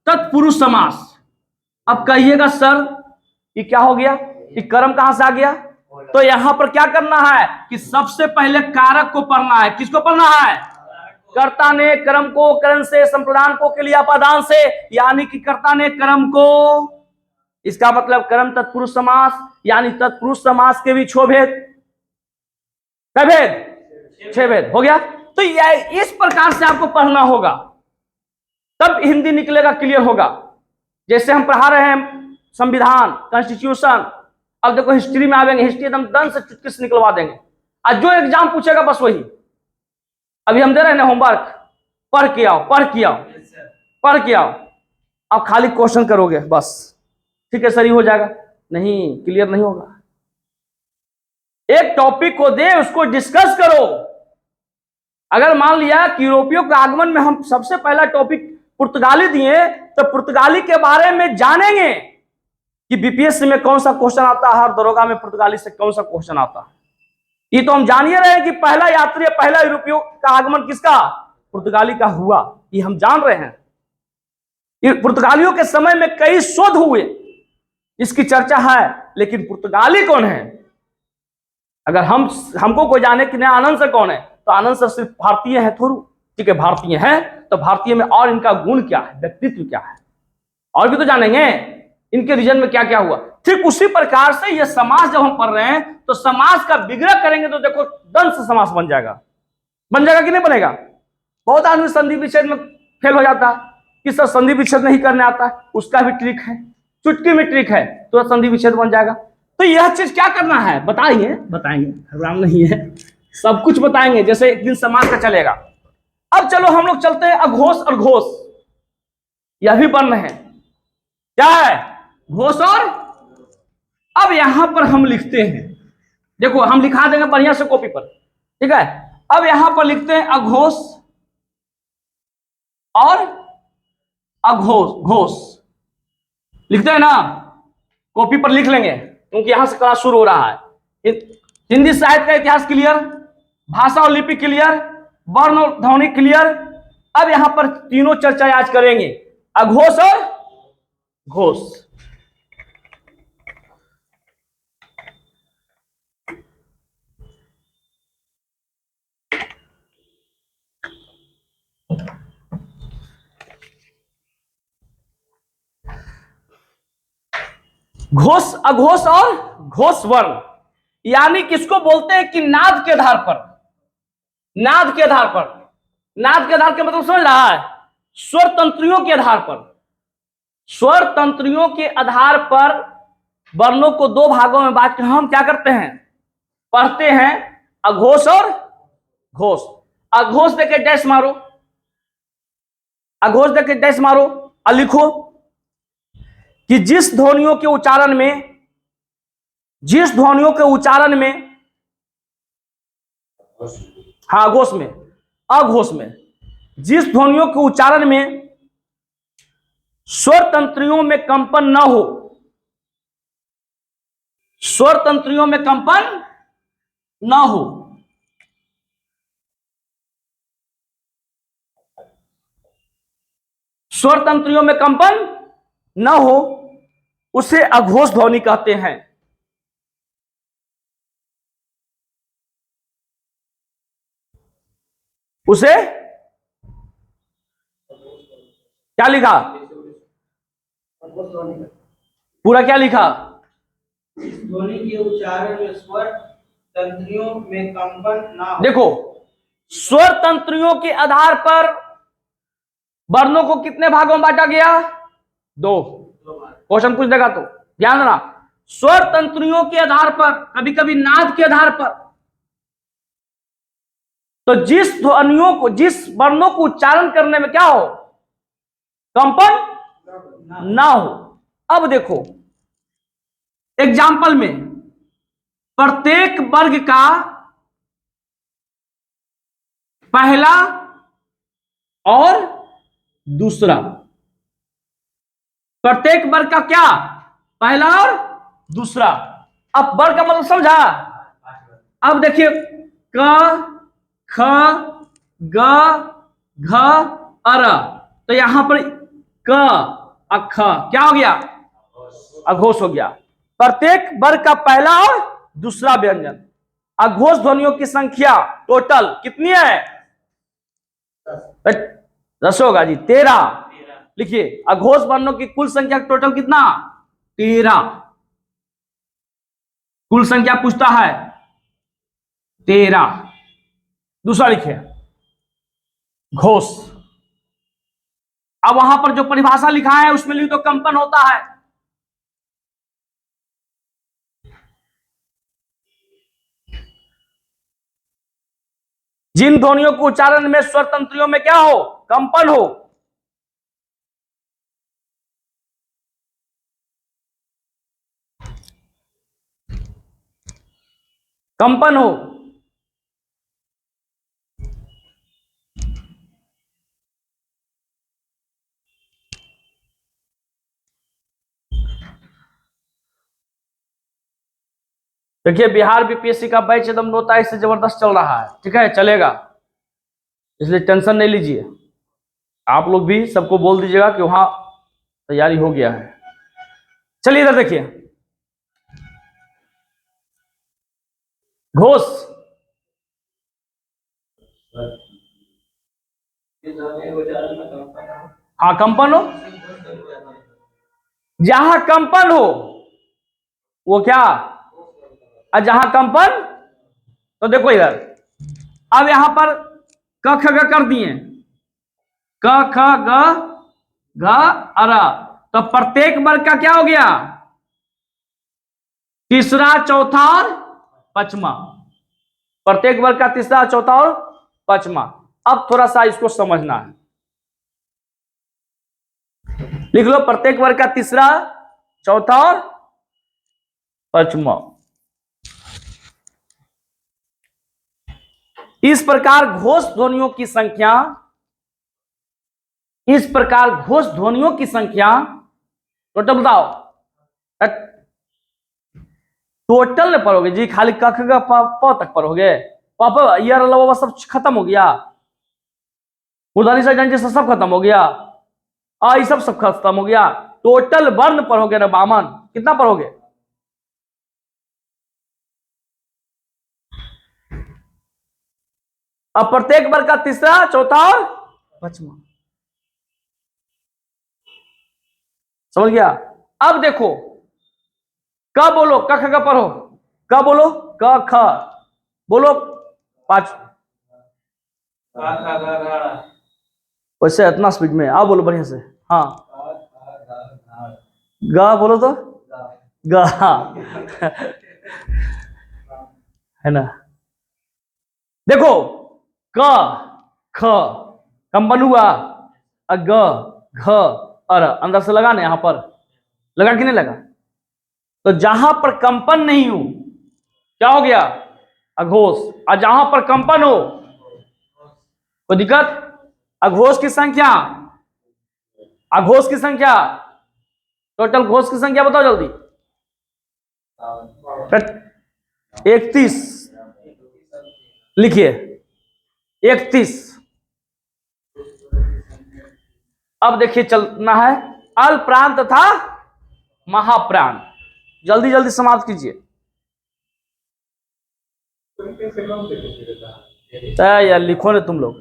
तत्पुरुष समास। अब कहिएगा सर ये क्या हो गया, ये कर्म कहां से आ गया। तो यहां पर क्या करना है कि सबसे पहले कारक को पढ़ना है। किसको पढ़ना है, कर्ता ने कर्म को करण से, संप्रदान को के लिए अपादान से, यानी कि कर्ता ने कर्म को। इसका मतलब कर्म तत्पुरुष समास, यानी तत्पुरुष समास के भी 6 भेद, कै भेद, 6 भेद हो गया। तो इस प्रकार से आपको पढ़ना होगा, तब हिंदी निकलेगा, क्लियर होगा। जैसे हम पढ़ा रहे हैं संविधान, कॉन्स्टिट्यूशन। अब देखो हिस्ट्री में आवेंगे, हिस्ट्री एकदम दन से चुटकी से निकलवा देंगे। आज जो एग्जाम पूछेगा बस वही। अभी हम दे रहे हैं ना होमवर्क, पढ़ के आओ, पढ़ के आओ, पढ़ के आओ। आप खाली क्वेश्चन करोगे बस, ठीक है सर ये हो जाएगा, नहीं क्लियर नहीं होगा। एक टॉपिक को दे, उसको डिस्कस करो, अगर मान लिया कि यूरोपियों के आगमन में हम सबसे पहला टॉपिक पुर्तगाली दिए, तो पुर्तगाली के बारे में जानेंगे कि बीपीएससी में कौन सा क्वेश्चन आता है और दरोगा में पुर्तगाली से कौन सा क्वेश्चन आता है। ये तो हम जान ही रहे हैं कि पहला यात्री, पहला यूरोपियों का आगमन किसका, पुर्तगाली का हुआ, ये हम जान रहे हैं। ये पुर्तगालियों के समय में कई शोध हुए, इसकी चर्चा है, लेकिन पुर्तगाली कौन है? अगर हमको कोई जाने कि नहीं आनंद सर कौन है, तो आनंद सर सिर्फ भारतीय है थोड़ू, ठीक है, भारतीय है, तो भारतीय में और इनका गुण क्या है, व्यक्तित्व क्या है, और भी तो जानेंगे इनके रीजन में क्या क्या हुआ। ठीक उसी प्रकार से ये समाज जब हम पढ़ रहे हैं, तो समाज का विग्रह करेंगे तो देखो दंश समास बन जाएगा कि नहीं बनेगा। बहुत आदमी संधि विच्छेद में फेल हो जाता है कि सर संधि विच्छेद नहीं करने आता है, उसका भी ट्रिक है, चुटकी में ट्रिक है, तो संधि विच्छेद बन जाएगा। तो यह चीज क्या करना है बताइए, बताएंगे, हराम नहीं है, सब कुछ बताएंगे जैसे एक दिन समाज का चलेगा। अब चलो हम लोग चलते हैं अघोष और घोष, यह भी बन रहे हैं, क्या है घोष और। अब यहां पर हम लिखते हैं, देखो हम लिखा देंगे बढ़िया से कॉपी पर, ठीक है। अब यहां पर लिखते हैं अघोष और अघोष, घोष लिखते हैं ना, कॉपी पर लिख लेंगे क्योंकि यहां से क्लास शुरू हो रहा है। हिंदी साहित्य का इतिहास क्लियर, भाषा और लिपि क्लियर, वर्ण और ध्वनि क्लियर। अब यहां पर तीनों चर्चा आज करेंगे, अघोष और घोष। घोष, अघोष और घोष वर्ण, यानी किसको बोलते हैं कि नाद के आधार पर, नाद के आधार पर, नाद के आधार के मतलब समझ रहा है, स्वर तंत्रियों के आधार पर, स्वर तंत्रियों के आधार पर वर्णों को दो भागों में बांट कर हम क्या करते हैं, पढ़ते हैं, अघोष और घोष। अघोष देके डैश मारो, अघोष देके डैश मारो और लिखो कि जिस ध्वनियों के उच्चारण में, जिस ध्वनियों के उच्चारण में, हाँ अघोष में, अघोष में, जिस ध्वनियों के उच्चारण में स्वर तंत्रियों में कंपन न हो, स्वर तंत्रियों में कंपन न हो, स्वर तंत्रियों में कंपन न हो, उसे अघोष ध्वनि कहते हैं। उसे क्या लिखा, पूरा क्या लिखा, ध्वनि के उच्चारण में स्वर तंत्रियों में कंपन ना हो। देखो स्वर तंत्रियों के आधार पर वर्णों को कितने भागों में बांटा गया, दो। क्वेश्चन पूछ देगा तो ध्यान देना, स्वर तंत्रियों के आधार पर, कभी कभी नाद के आधार पर, तो जिस ध्वनियों को, जिस वर्णों को उच्चारण करने में क्या हो, कंपन ना हो। अब देखो एग्जाम्पल में, प्रत्येक वर्ग का पहला और दूसरा, प्रत्येक वर्ग का क्या, पहला और दूसरा। अब वर्ग का मतलब समझा। अब देखिए क, ख, ग, घ, अर, तो यहां पर क, अख क्या हो गया, अघोष हो गया। प्रत्येक वर्ग का पहला और दूसरा व्यंजन, अघोष ध्वनियों की संख्या टोटल कितनी है, 10 होगा जी, 13। लिखिए अघोष वर्णों की कुल संख्या टोटल कितना, 13। कुल संख्या पूछता है 13। दूसरा लिखिए घोष। अब वहां पर जो परिभाषा लिखा है उसमें लिख तो कंपन होता है, जिन ध्वनियों को उच्चारण में स्वर तंत्रियों में क्या हो, कंपन हो। कंपन हो, देखिए बिहार बीपीएससी का बैच एकदम नोटाई से जबरदस्त चल रहा है, ठीक है, चलेगा, इसलिए टेंशन नहीं लीजिए। आप लोग भी सबको बोल दीजिएगा कि वहां तैयारी हो गया है। चलिए इधर देखिए, घोष, हाँ कंपन हो, जहां कंपन हो वो क्या, और जहां कंपन, तो देखो इधर, अब यहां पर क ख ग कर दिए, क ख ग घ अर, तो प्रत्येक वर्ग का क्या हो गया, तीसरा, चौथा और पांचवा, प्रत्येक वर्ग का तीसरा, चौथा और पांचवा। अब थोड़ा सा इसको समझना है, लिख लो, प्रत्येक वर्ग का तीसरा, चौथा और पांचवा। इस प्रकार घोष ध्वनियों की संख्या, इस प्रकार घोष ध्वनियों की संख्या, टोटल बताओ, टोटल में पढ़ोगे जी, खाली क ख ग प तक पढ़ोगे, पापा यार अलावा सब खत्म हो गया, मुर्दानी साइड से सब खत्म हो गया, ये सब खत्म हो गया, टोटल वर्ण पढ़ोगे ना बामन, कितना पढ़ोगे, अब प्रत्येक वर्ग का तीसरा, चौथा और पांचवा, समझ गया। अब देखो, क बोलो, क ख ग पढ़ो, क बोलो, क ख बोलो, पांच, वैसे इतना स्पीड में आओ, बोलो बढ़िया से, हाँ, ग बोलो तो, ग है ना, देखो, क ख कंपन हुआ, ग घ अर, अंदर से लगा ना, यहां पर लगा कि नहीं लगा, तो जहां पर कंपन नहीं हो क्या हो गया, अघोष, और जहां पर कंपन हो कोई दिक्कत, अघोष की संख्या, अघोष की संख्या, टोटल घोष की संख्या बताओ जल्दी, 31, लिखिए 31। अब देखिए चलना है अल्पप्राण तथा महाप्राण, जल्दी जल्दी समाप्त कीजिए। यार लिखो ना तुम लोग,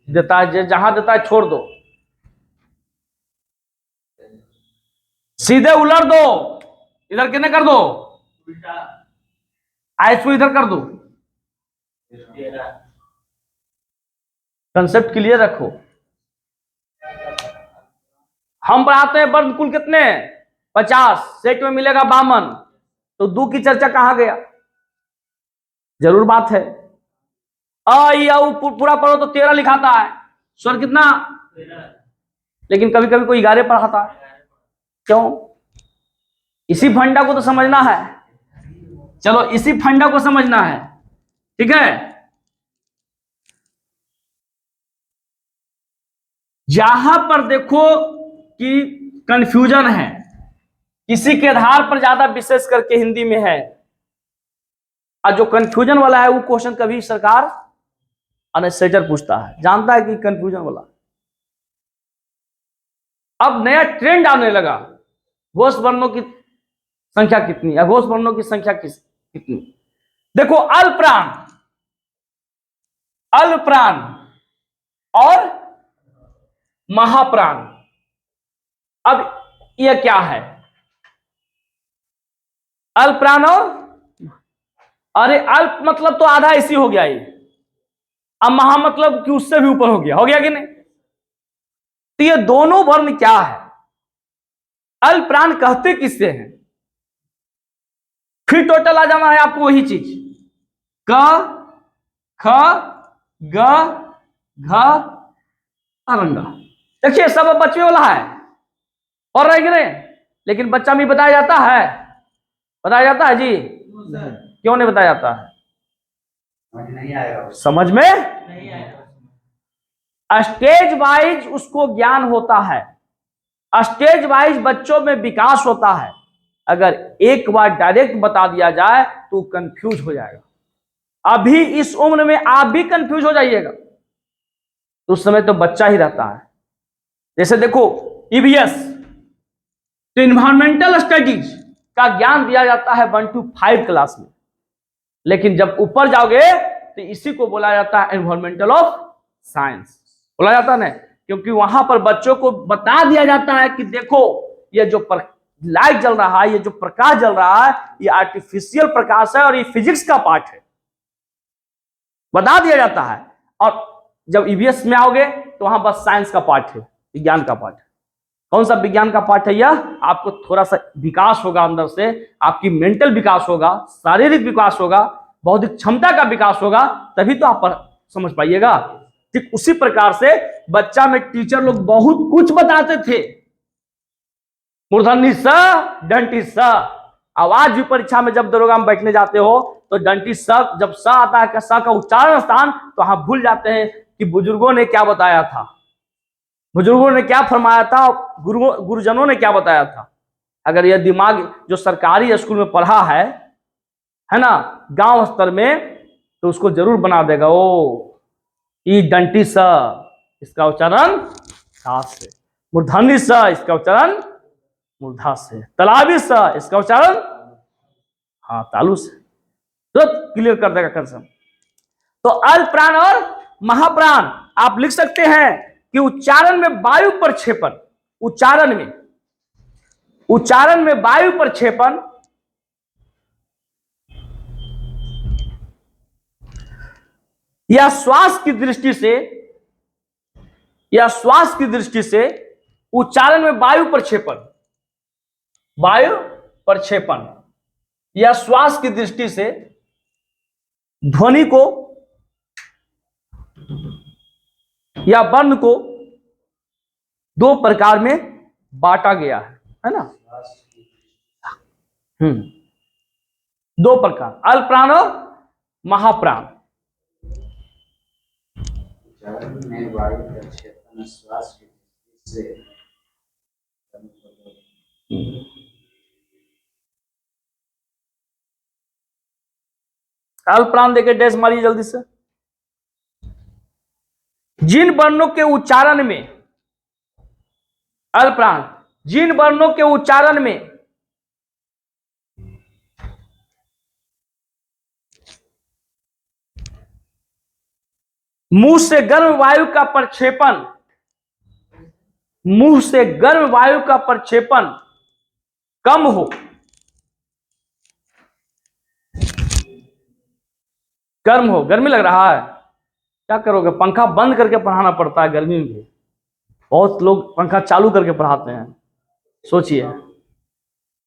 देता है जहां देता है छोड़ दो, सीधे उलट दो, इधर कितने कर दो, इसको इधर कर दो, कंसेप्ट क्लियर रखो। हम पढ़ाते हैं वर्ण कुल कितने, 50, सेट में मिलेगा 52, तो 2 की चर्चा कहां गया, जरूर बात है, पूरा पढ़ो तो 13 लिखाता है, स्वर कितना, लेकिन कभी कभी कोई 11 पढ़ाता है, क्यों, इसी फंडा को तो समझना है, चलो इसी फंडा को समझना है, ठीक है। जहां पर देखो कि कंफ्यूजन है, किसी के आधार पर ज्यादा विशेष करके हिंदी में है, और जो कंफ्यूजन वाला है वो क्वेश्चन कभी सरकार अनसेटर पूछता है, जानता है कि कंफ्यूजन वाला। अब नया ट्रेंड आने लगा, घोष वर्णों की संख्या कितनी, अघोष वर्णों की संख्या कितनी, देखो अल्पप्राण, अल्पप्राण और महाप्राण, अब यह क्या है, अल्पप्राण और, अरे अल्प मतलब तो आधा इसी हो गया ये, अब महा मतलब कि उससे भी ऊपर हो गया कि नहीं, तो ये दोनों वर्ण क्या है, अल्पप्राण कहते किससे हैं, फिर टोटल आ जाना है आपको वही चीज, क ख ग घ अरंगा, देखिए सब बच्चे वाला है, और रह गए, लेकिन बच्चा में बताया जाता है जी, क्यों नहीं बताया जाता है, नहीं आएगा, समझ में नहीं आएगा, स्टेज वाइज उसको ज्ञान होता है, स्टेज वाइज बच्चों में विकास होता है, अगर एक बार डायरेक्ट बता दिया जाए तो कंफ्यूज हो जाएगा। अभी इस उम्र में आप भी कंफ्यूज हो जाइएगा, तो उस समय तो बच्चा ही रहता है। जैसे देखो ईवीएस, तो इन्वायरमेंटल स्टडीज का ज्ञान दिया जाता है 1 to 5 क्लास में, लेकिन जब ऊपर जाओगे तो इसी को बोला जाता है एनवायरमेंटल ऑफ साइंस, बोला जाता है ना, क्योंकि वहां पर बच्चों को बता दिया जाता है कि देखो ये जो लाइट जल रहा है, ये जो प्रकाश जल रहा है, ये आर्टिफिशियल प्रकाश है और ये फिजिक्स का पार्ट है, बता दिया जाता है। और जब ईवीएस में आओगे तो वहां बस साइंस का पार्ट है, विज्ञान का पार्ट है। कौन सा विज्ञान का पार्ट है? यह आपको थोड़ा सा विकास होगा अंदर से, आपकी मेंटल विकास होगा, शारीरिक विकास होगा, बौद्धिक क्षमता का विकास होगा, तभी तो आप समझ पाइएगा। ठीक उसी प्रकार से बच्चा में टीचर लोग बहुत कुछ बताते थे, मूर्धन्य स डंटी स। आवाज भी परीक्षा में जब दरोगा में बैठने जाते हो तो डंटी स, जब स आता है स का उच्चारण स्थान, तो हम भूल जाते हैं कि बुजुर्गों ने क्या बताया था, बुजुर्गों ने क्या फरमाया था, गुरुजनों ने क्या बताया था। अगर यह दिमाग जो सरकारी स्कूल में पढ़ा है ना, गांव स्तर में, तो उसको जरूर बना देगा। ओ ई डंटी स, इसका उच्चारण सास से, मूर्धन्य स, इसका उच्चारण मूर्धा से, तालाबी स, इसका उच्चारण हाँ तालु से, तो क्लियर कर देगा कंसेप्ट। तो अल्प प्राण और महाप्राण आप लिख सकते हैं कि उच्चारण में वायु प्रक्षेपण, उच्चारण में वायु प्रक्षेपण या श्वास की दृष्टि से उच्चारण में वायु प्रक्षेपण या श्वास की दृष्टि से ध्वनि को या वर्ण को दो प्रकार में बांटा गया है ना। दो प्रकार, अल्प प्राण और महाप्राण। में वायु प्रक्षेपण श्वास की दृष्टि से अल्प प्राण देके डैश मारिए जल्दी से। जिन वर्णों के उच्चारण में, अल्प प्राण, जिन वर्णों के उच्चारण में मुंह से गर्म वायु का प्रक्षेपण कम हो, गर्मी लग रहा है, क्या करोगे? पंखा बंद करके पढ़ाना पड़ता है गर्मी में भी। बहुत लोग पंखा चालू करके पढ़ाते हैं, सोचिए।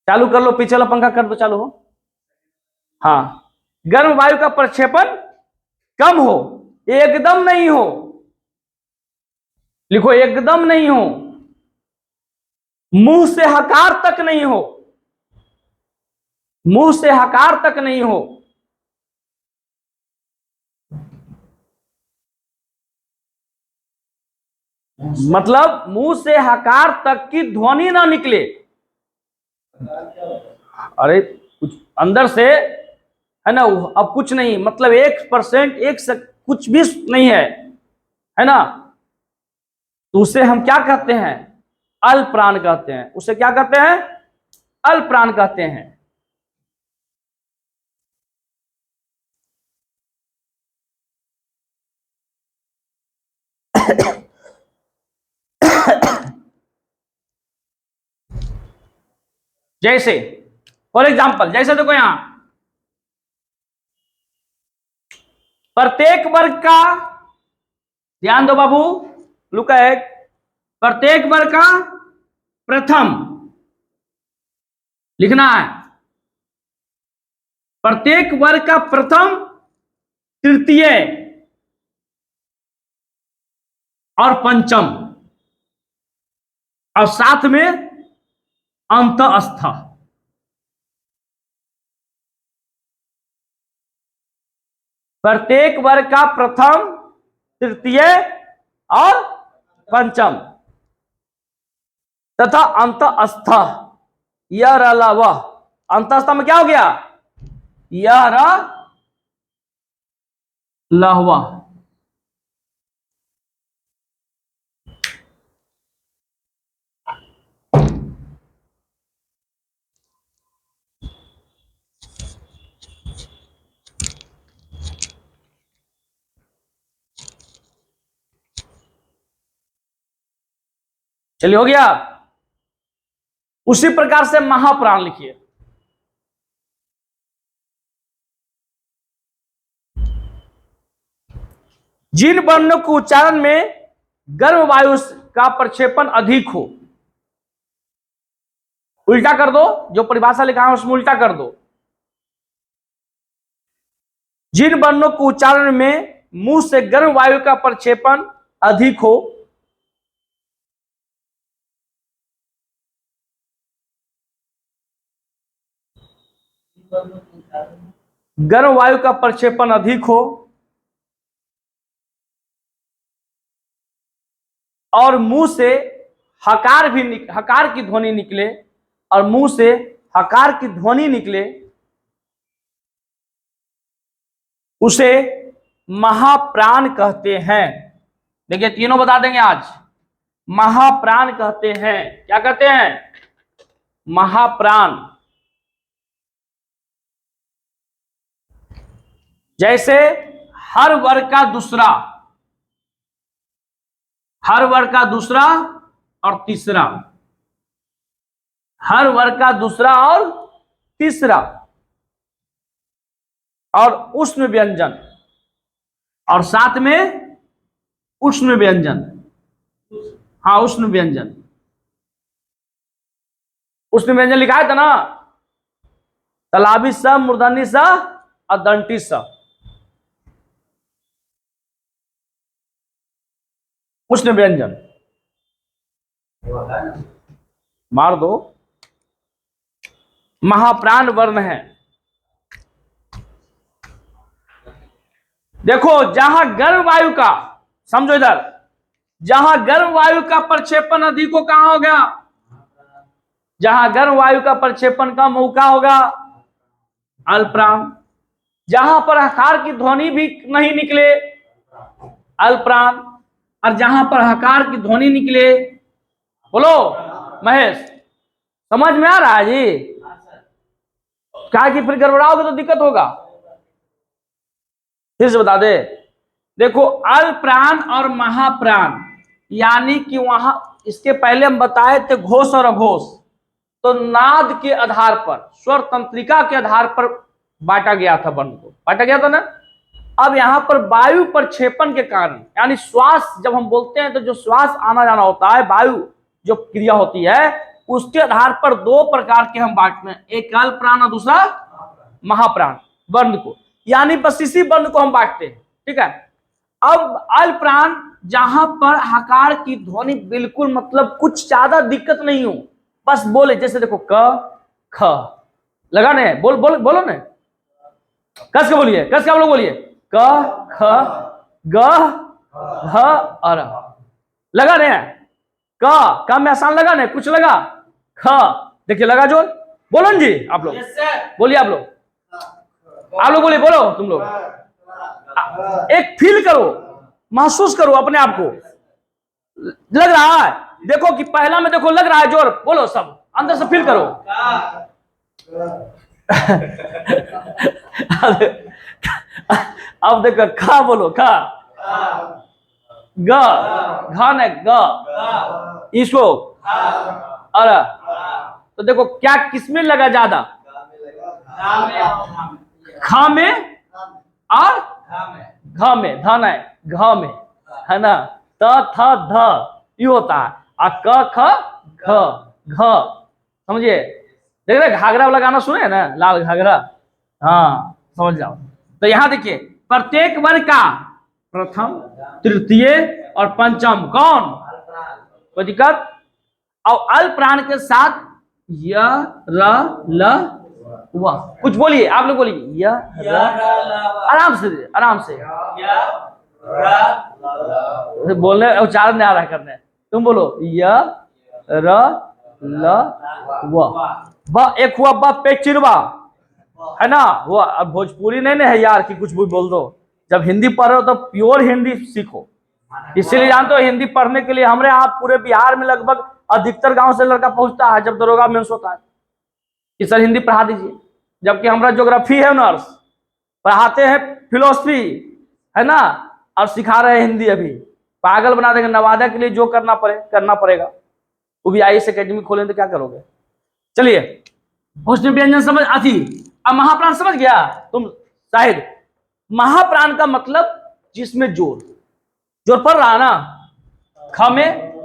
चालू कर लो, पीछे वाला पंखा कर दो, चालू हो। हाँ, गर्म वायु का प्रक्षेपण कम हो, एकदम नहीं हो, लिखो एकदम नहीं हो, मुंह से हकार तक नहीं हो, मुंह से हकार तक नहीं हो, मतलब मुंह से हकार तक की ध्वनि ना निकले। अरे कुछ अंदर से है ना, अब कुछ नहीं, मतलब 1% कुछ भी नहीं है ना, तो उसे हम क्या कहते हैं? अल्प प्राण कहते हैं। उसे क्या कहते हैं? अल्प प्राण कहते हैं। जैसे फॉर एग्जाम्पल, जैसे देखो यहां प्रत्येक वर्ग का, ध्यान दो बाबू, लुक एट, प्रत्येक वर्ग का प्रथम लिखना है, प्रत्येक वर्ग का प्रथम, तृतीय और पंचम, और साथ में अंतस्थ। प्रत्येक वर्ग का प्रथम, तृतीय और पंचम तथा अंतस्थ। य र ल व, अंतस्थ में क्या हो गया, य र ल व। चलिए हो गया। उसी प्रकार से महाप्राण लिखिए। जिन वर्णों के उच्चारण में गर्म वायु का प्रक्षेपण अधिक हो, उल्टा कर दो, जो परिभाषा लिखा है उसमें उल्टा कर दो। जिन वर्णों के उच्चारण में मुंह से गर्म वायु का प्रक्षेपण अधिक हो, गर्म वायु का प्रक्षेपण अधिक हो और मुंह से हकार की ध्वनि निकले, और मुंह से हकार की ध्वनि निकले, उसे महाप्राण कहते हैं। देखिए तीनों बता देंगे आज। महाप्राण कहते हैं। क्या कहते हैं, महाप्राण। जैसे हर वर्ग का दूसरा, हर वर्ग का दूसरा और तीसरा, हर वर्ग का दूसरा और तीसरा, और उष्ण व्यंजन, और साथ में उष्ण व्यंजन। हाँ उष्ण व्यंजन, उष्ण व्यंजन लिखा है था ना, तालाबी स, मूर्धन्य स और दंटी स। उष्ण व्यंजन मार दो, महाप्राण वर्ण है। देखो जहां गर्म वायु का, समझो इधर, जहां गर्म वायु का प्रक्षेपण अधिक हो, कहां हो गया, जहां गर्म वायु का प्रक्षेपण कम हो, क्या होगा, अल्पप्राण। जहां पर हकार की ध्वनि भी नहीं निकले, अल्पप्राण। और जहां पर हकार की ध्वनि निकले, बोलो महेश, समझ में आ रहा है जी? क्या कि फिर गड़बड़ाओगे तो दिक्कत होगा। फिर से बता दे, देखो अल्पप्राण और महाप्राण, यानी कि वहां इसके पहले हम बताए थे घोष और अघोष, तो नाद के आधार पर, स्वर तंत्रिका के आधार पर बांटा गया था, वर्ण को बांटा गया था ना। अब यहां पर वायु प्रक्षेपण के कारण, यानी श्वास जब हम बोलते हैं तो जो श्वास आना जाना होता है, वायु जो क्रिया होती है, उसके आधार पर दो प्रकार के हम बांटते हैं, एक अल्पप्राण और दूसरा महाप्राण वर्ण को, यानी बस इसी वर्ण को हम बांटते हैं। ठीक है। अब अल्पप्राण जहां पर हकार की ध्वनि बिल्कुल मतलब कुछ ज्यादा दिक्कत नहीं हो, बस बोले, जैसे देखो क ख लगाने, बोलो ना, कस के बोलिए, कस के आप लोग बोलिए, क ख ग ह और लगा रहे हैं। क में आसान लगा नहीं, कुछ लगा, ख देखिए लगा जोर, बोलो ना जी आप लोग, बोलिए आप लोग बोलिए, बोलो तुम लोग, एक फील करो, महसूस करो अपने आप को, लग रहा है। देखो कि पहला में देखो लग रहा है जोर, बोलो सब अंदर से फील करो। अब देखो खा बोलो, खा ग घन है, ग इसको अर, तो देखो क्या किसमें लगा ज्यादा, खा में और घ में, धन है घ में, है ना, त थ ध ये होता है, और क ख घ घ, समझिए। देख रहे घाघरा लगाना सुने है ना, लाल घाघरा, हाँ समझ जाओ। तो यहां देखिए प्रत्येक वर्ग का प्रथम, तृतीय और पंचम कौन, कोई दिक्कत। और अल्पप्राण के साथ य र ल व, कुछ बोलिए आप लोग, बोलिए य र, आराम से आराम से, बोलने उच्चारण नहीं आ रहा करने, तुम बोलो य र ल व एक हुआ ब पे चिरवा, है ना। वो अब भोजपुरी नहीं है यार कि कुछ भी बोल दो। जब हिंदी पढ़ रहे हो तो प्योर हिंदी सीखो। इसीलिए जानते हो हिंदी पढ़ने के लिए हमारे यहाँ पूरे बिहार में लगभग अधिकतर गांव से लड़का पहुंचता है जब दरोगा मेंस होता है कि सर हिंदी पढ़ा दीजिए। जबकि हमारा ज्योग्राफी है ऑनर्स, पढ़ाते हैं फिलोसफी, है ना, और सिखा रहे हैं हिंदी। अभी पागल बना देंगे। नवादा के लिए जो करना पड़ेगा। वो भी IAS एकेडमी खोलें तो क्या करोगे। चलिए उसने व्यंजन समझ आती। अब महाप्राण समझ गया तुम शायद। महाप्राण का मतलब जिसमें जोर पड़ रहा ना, ख में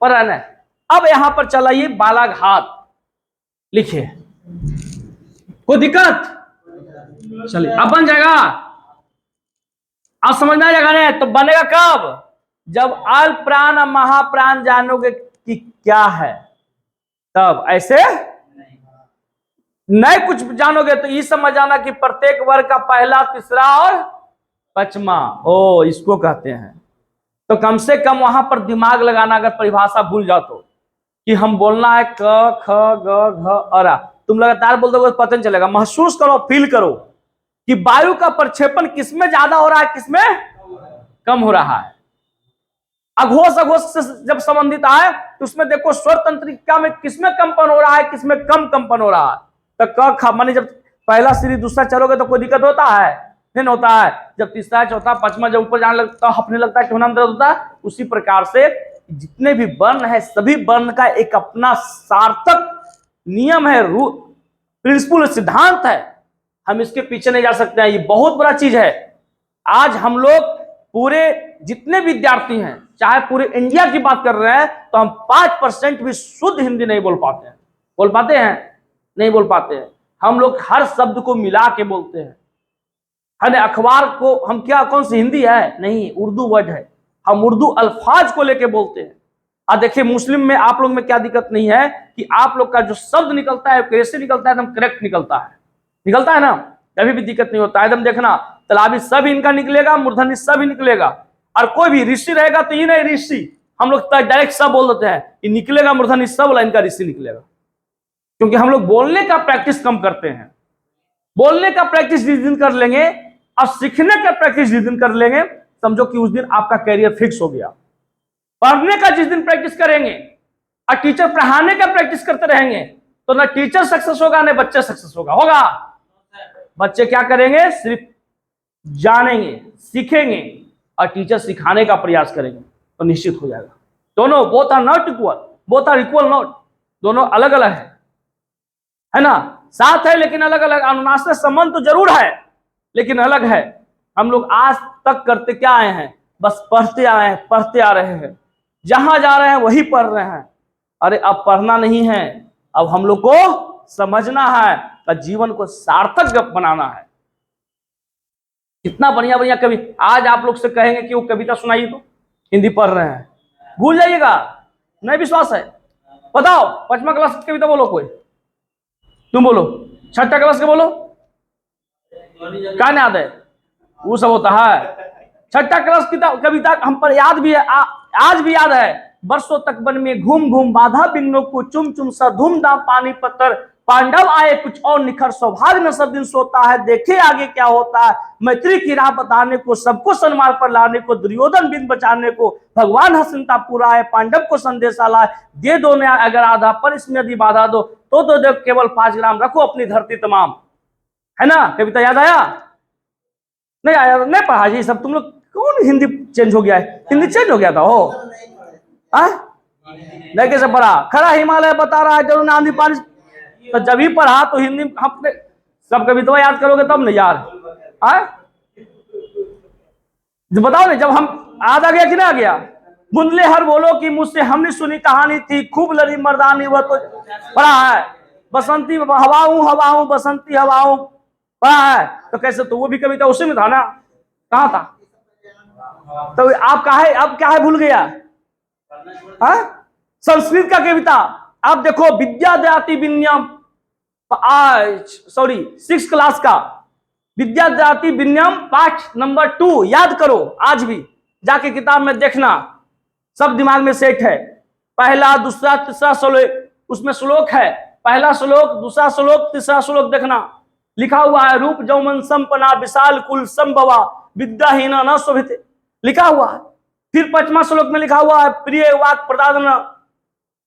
पड़ रहा ना। अब यहां पर चलाइए बालाघाट लिखिए, कोई दिक्कत। चलिए अब बन जाएगा। आप समझना जाएगा नहीं तो बनेगा कब, जब अल्प प्राण और महाप्राण जानोगे कि क्या है, तब। ऐसे नहीं कुछ जानोगे तो ये समझ आना कि प्रत्येक वर्ग का पहला, तीसरा और पचमा, ओ इसको कहते हैं। तो कम से कम वहां पर दिमाग लगाना, अगर परिभाषा भूल जाओ तो, कि हम बोलना है क ख ग घ अरा। तुम लगातार बोल दोगे पता नहीं चलेगा। महसूस करो, फील करो कि वायु का प्रक्षेपण किसमें ज्यादा हो रहा है, किसमें कम हो रहा है। अघोष से जब संबंधित आए तो उसमें देखो स्वर तंत्रिका में किसमें कंपन हो रहा है, किसमें कम कंपन हो रहा है। तो क ख माने जब पहला सीढ़ी दूसरा चलोगे तो कोई दिक्कत होता है, नहीं होता है। जब तीसरा, चौथा, पांचवा जब ऊपर जाने लगता है हफने लगता है, ठोना में दर्द होता है। उसी प्रकार से जितने भी वर्ण है, सभी वर्ण का एक अपना सार्थक नियम है, प्रिंसिपल, सिद्धांत है। हम इसके पीछे नहीं जा सकते हैं। ये बहुत बड़ा चीज है। आज हम लोग पूरे जितने विद्यार्थी हैं, चाहे पूरे इंडिया की बात कर रहे हैं, तो हम 5% भी शुद्ध हिंदी नहीं बोल पाते हैं। बोल पाते हैं? नहीं बोल पाते हैं। हम लोग हर शब्द को मिला के बोलते हैं, है ना। अखबार को हम क्या, कौन सी हिंदी है? नहीं, उर्दू वर्ड है। हम उर्दू अल्फाज को लेके बोलते हैं। और देखिए मुस्लिम में आप लोग में क्या दिक्कत नहीं है कि आप लोग का जो शब्द निकलता है कैसे निकलता है, एकदम करेक्ट निकलता है ना, कभी भी दिक्कत नहीं होता। एकदम देखना, तलाबी सब इनका निकलेगा, मूर्धन्य सब ही निकलेगा। और कोई भी ऋषि रहेगा तो ये नहीं ऋषि, हम लोग डायरेक्ट सब बोल देते हैं, ये निकलेगा मूर्धन्य सब वाला, इनका ऋषि निकलेगा। क्योंकि हम लोग बोलने का प्रैक्टिस कम करते हैं। बोलने का प्रैक्टिस जिस दिन कर लेंगे और सीखने का प्रैक्टिस जिस दिन कर लेंगे, समझो कि उस दिन आपका कैरियर फिक्स हो गया। पढ़ने का जिस दिन प्रैक्टिस करेंगे और टीचर पढ़ाने का प्रैक्टिस करते रहेंगे, तो ना टीचर सक्सेस होगा ना बच्चे सक्सेस होगा। बच्चे क्या करेंगे, सिर्फ जानेंगे, सीखेंगे, और टीचर सिखाने का प्रयास करेंगे, तो निश्चित हो जाएगा। दोनों both are not equal, both are equal not, दोनों अलग अलग है ना। साथ है लेकिन अलग अलग। अनुनासिक संबंध तो जरूर है लेकिन अलग है। हम लोग आज तक करते क्या आए हैं, बस पढ़ते आए हैं, पढ़ते आ रहे हैं, जहां जा रहे हैं वही पढ़ रहे हैं। अरे अब पढ़ना नहीं है, अब हम लोग को समझना है, का जीवन को सार्थक बनाना है। कितना बढ़िया बढ़िया कवि। आज आप लोग से कहेंगे कि वो कविता सुनाइए, तो हिंदी पढ़ रहे हैं, भूल जाइएगा। नहीं विश्वास है, बताओ 5वीं क्लास की कविता बोलो, कोई तुम बोलो, 6ठी क्लास के बोलो, क्या याद है? वो सब होता है। 6ठी क्लास की कविता हम पर याद भी है, आज भी याद है। बरसों तक वन में घूम घूम बाधा बिन्नों को चुम चुम सा धूमधाम पानी पत्थर, पांडव आए कुछ और निखर, सौभाग्य न सब दिन सोता है, देखे आगे क्या होता है। मैत्री की राह बताने को, सबको सन्मार्ग पर लाने को, दुर्योधन बिन बचाने को, भगवान हसनता पूरा है, पांडव को संदेशा लाए, दे दो न अगर आधा, पर इसमें यदि बाधा दो तो दो केवल 5 ग्राम, रखो अपनी धरती तमाम। है ना, कविता याद आया? नहीं आया? नहीं पढ़ा जी सब तुम लोग। कौन हिंदी चेंज हो गया है? हिंदी चेंज हो गया था हो? नहीं कैसे पढ़ा? खरा हिमालय बता रहा है जरूर आंधी पानी, तो जब ही पढ़ा तो हिंदी हम सब कविता याद करोगे तब नहीं यार। बताओ ना, जब हम याद आ गया कि ना आ गया? बुंदले हर बोलो कि मुझसे हमने सुनी कहानी थी, खूब लड़ी मर्दानी, वह तो पढ़ा है। बसंती हवाऊं बसंती हवाऊं पढ़ा है। तो कैसे, तो वो भी कविता उसी में था ना, कहाँ था? तो आप अब क्या है भूल गया? संस्कृत का कविता आप देखो, विद्या दयाति विनयम, सॉरी 6 क्लास का विद्या दयाति विनयम पाठ नंबर 2 याद करो। आज भी जाके किताब में देखना, सब दिमाग में सेट है। पहला, दूसरा, तीसरा श्लोक, उसमें श्लोक है, पहला श्लोक, दूसरा श्लोक, तीसरा श्लोक देखना, लिखा हुआ है रूप जौमन संपन्ना विशाल कुल संभवा विद्याहीन न शोभिते, लिखा हुआ है। फिर 5वां श्लोक में लिखा हुआ है प्रिय वाक प्रदान,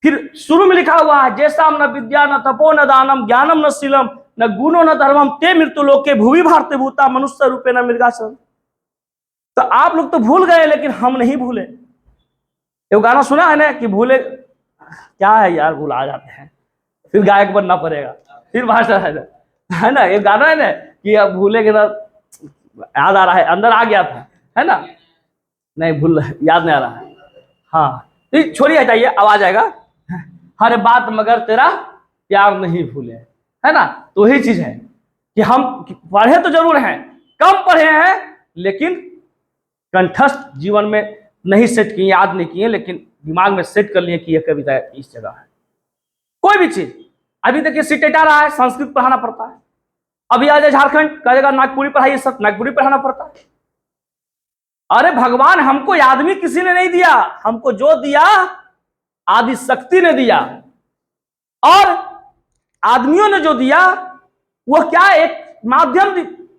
फिर शुरू में लिखा हुआ है जैसा न विद्या न तपो न दानम ज्ञानम न शीलम न गुणो न धर्मम ते मृत्यु लोके भूवि भारते भूता मनुष्य रूपे न मृगासन। तो आप लोग तो भूल गए, लेकिन हम नहीं भूले। ये गाना सुना है ना कि भूले क्या है यार, भूल आ जाते हैं, फिर गायक बनना पड़ेगा, फिर भाषा है ना। ये गाना है ना कि अब भूलेंगे ना, याद आ रहा है, अंदर आ गया था, है ना, नहीं भूल, याद नहीं आ रहा है। हाँ तो छोड़िए, हटाइए, आवाज आएगा। हर बात मगर तेरा प्यार नहीं भूले, है ना। तो वही चीज है कि हम पढ़े तो जरूर हैं, कम पढ़े हैं, लेकिन कंठस्थ जीवन में नहीं सेट किए, याद नहीं किए, लेकिन दिमाग में सेट कर लिए कि यह कविता इस जगह है। कोई भी चीज, अभी देखिए सीटेट आ रहा है, संस्कृत पढ़ाना पड़ता है। अभी आ जाए झारखंड, कहेगा नागपुरी पढ़ाइए, सब नागपुरी पढ़ाना पड़ता है। अरे भगवान हमको आदमी किसी ने नहीं दिया, हमको जो दिया आदि शक्ति ने दिया, और आदमियों ने जो दिया वह क्या एक माध्यम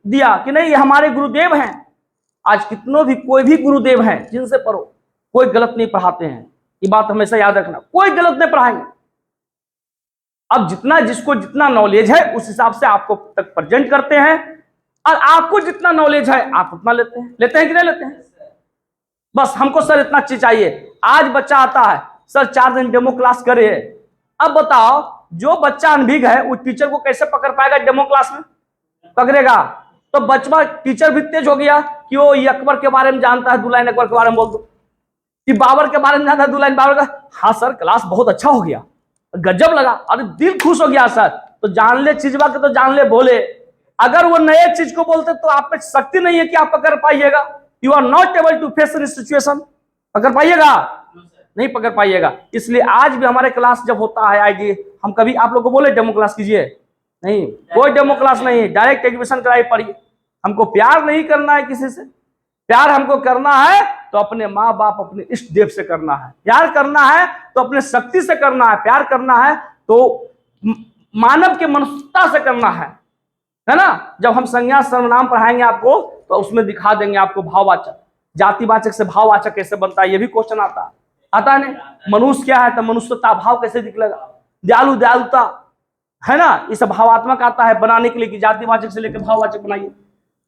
दिया कि नहीं ये हमारे गुरुदेव हैं। आज कितनों भी कोई भी गुरुदेव हैं जिनसे पढ़ो, कोई गलत नहीं पढ़ाते हैं, ये बात हमेशा याद रखना, कोई गलत नहीं पढ़ाएंगे। अब जितना जिसको जितना नॉलेज है उस हिसाब से आपको तक प्रेजेंट करते हैं, और आपको जितना नॉलेज है आप उतना लेते हैं कि नहीं लेते हैं। बस हमको सर इतना चीज चाहिए। आज बच्चा आता है, सर 4 दिन डेमो क्लास करे, अब बताओ जो बच्चा अनभिज्ञ है वो टीचर को कैसे पकड़ पाएगा डेमो क्लास में, पकड़ेगा। तो बच्चा टीचर भी तेज हो गया कि वो ये अकबर के बारे में जानता है, दुलाइन अकबर के बारे में बोल दो, कि बाबर के बारे में जानता है, दुलाइन बाबर का, हाँ सर क्लास बहुत अच्छा हो गया, गजब लगा, अरे दिल खुश हो गया सर। तो जान ले चीजवा के तो जान ले बोले, अगर वो नए चीज को बोलते तो आप में शक्ति नहीं है कि आप पकड़ पाइएगा। You are not able to face in situation, पकड़ पाइएगा नहीं, पकड़ पाइएगा। इसलिए आज भी हमारे क्लास जब होता है आइए, हम कभी आप लोग को बोले डेमो क्लास कीजिए, नहीं, कोई डेमो क्लास नहीं, डायरेक्ट एग्जीबिशन कराई पढ़िए। हमको प्यार नहीं करना है किसी से, प्यार हमको करना है तो अपने माँ बाप अपने इष्ट देव से करना है, प्यार करना है तो अपने शक्ति से करना है, प्यार करना है तो मानव के मनुष्यता से करना है ना। जब हम संज्ञा सर्वनाम पढ़ाएंगे आपको तो उसमें दिखा देंगे आपको भाववाचक, जातिवाचक से भाववाचक कैसे बनता है, ये भी क्वेश्चन आता है नहीं। मनुष्य क्या है तो मनुष्यता भाव कैसे निकलेगा, दयालु दयालुता, है ना, ये सब भावात्मक आता है बनाने के लिए कि जातिवाचक से लेकर भाववाचक बनाइए,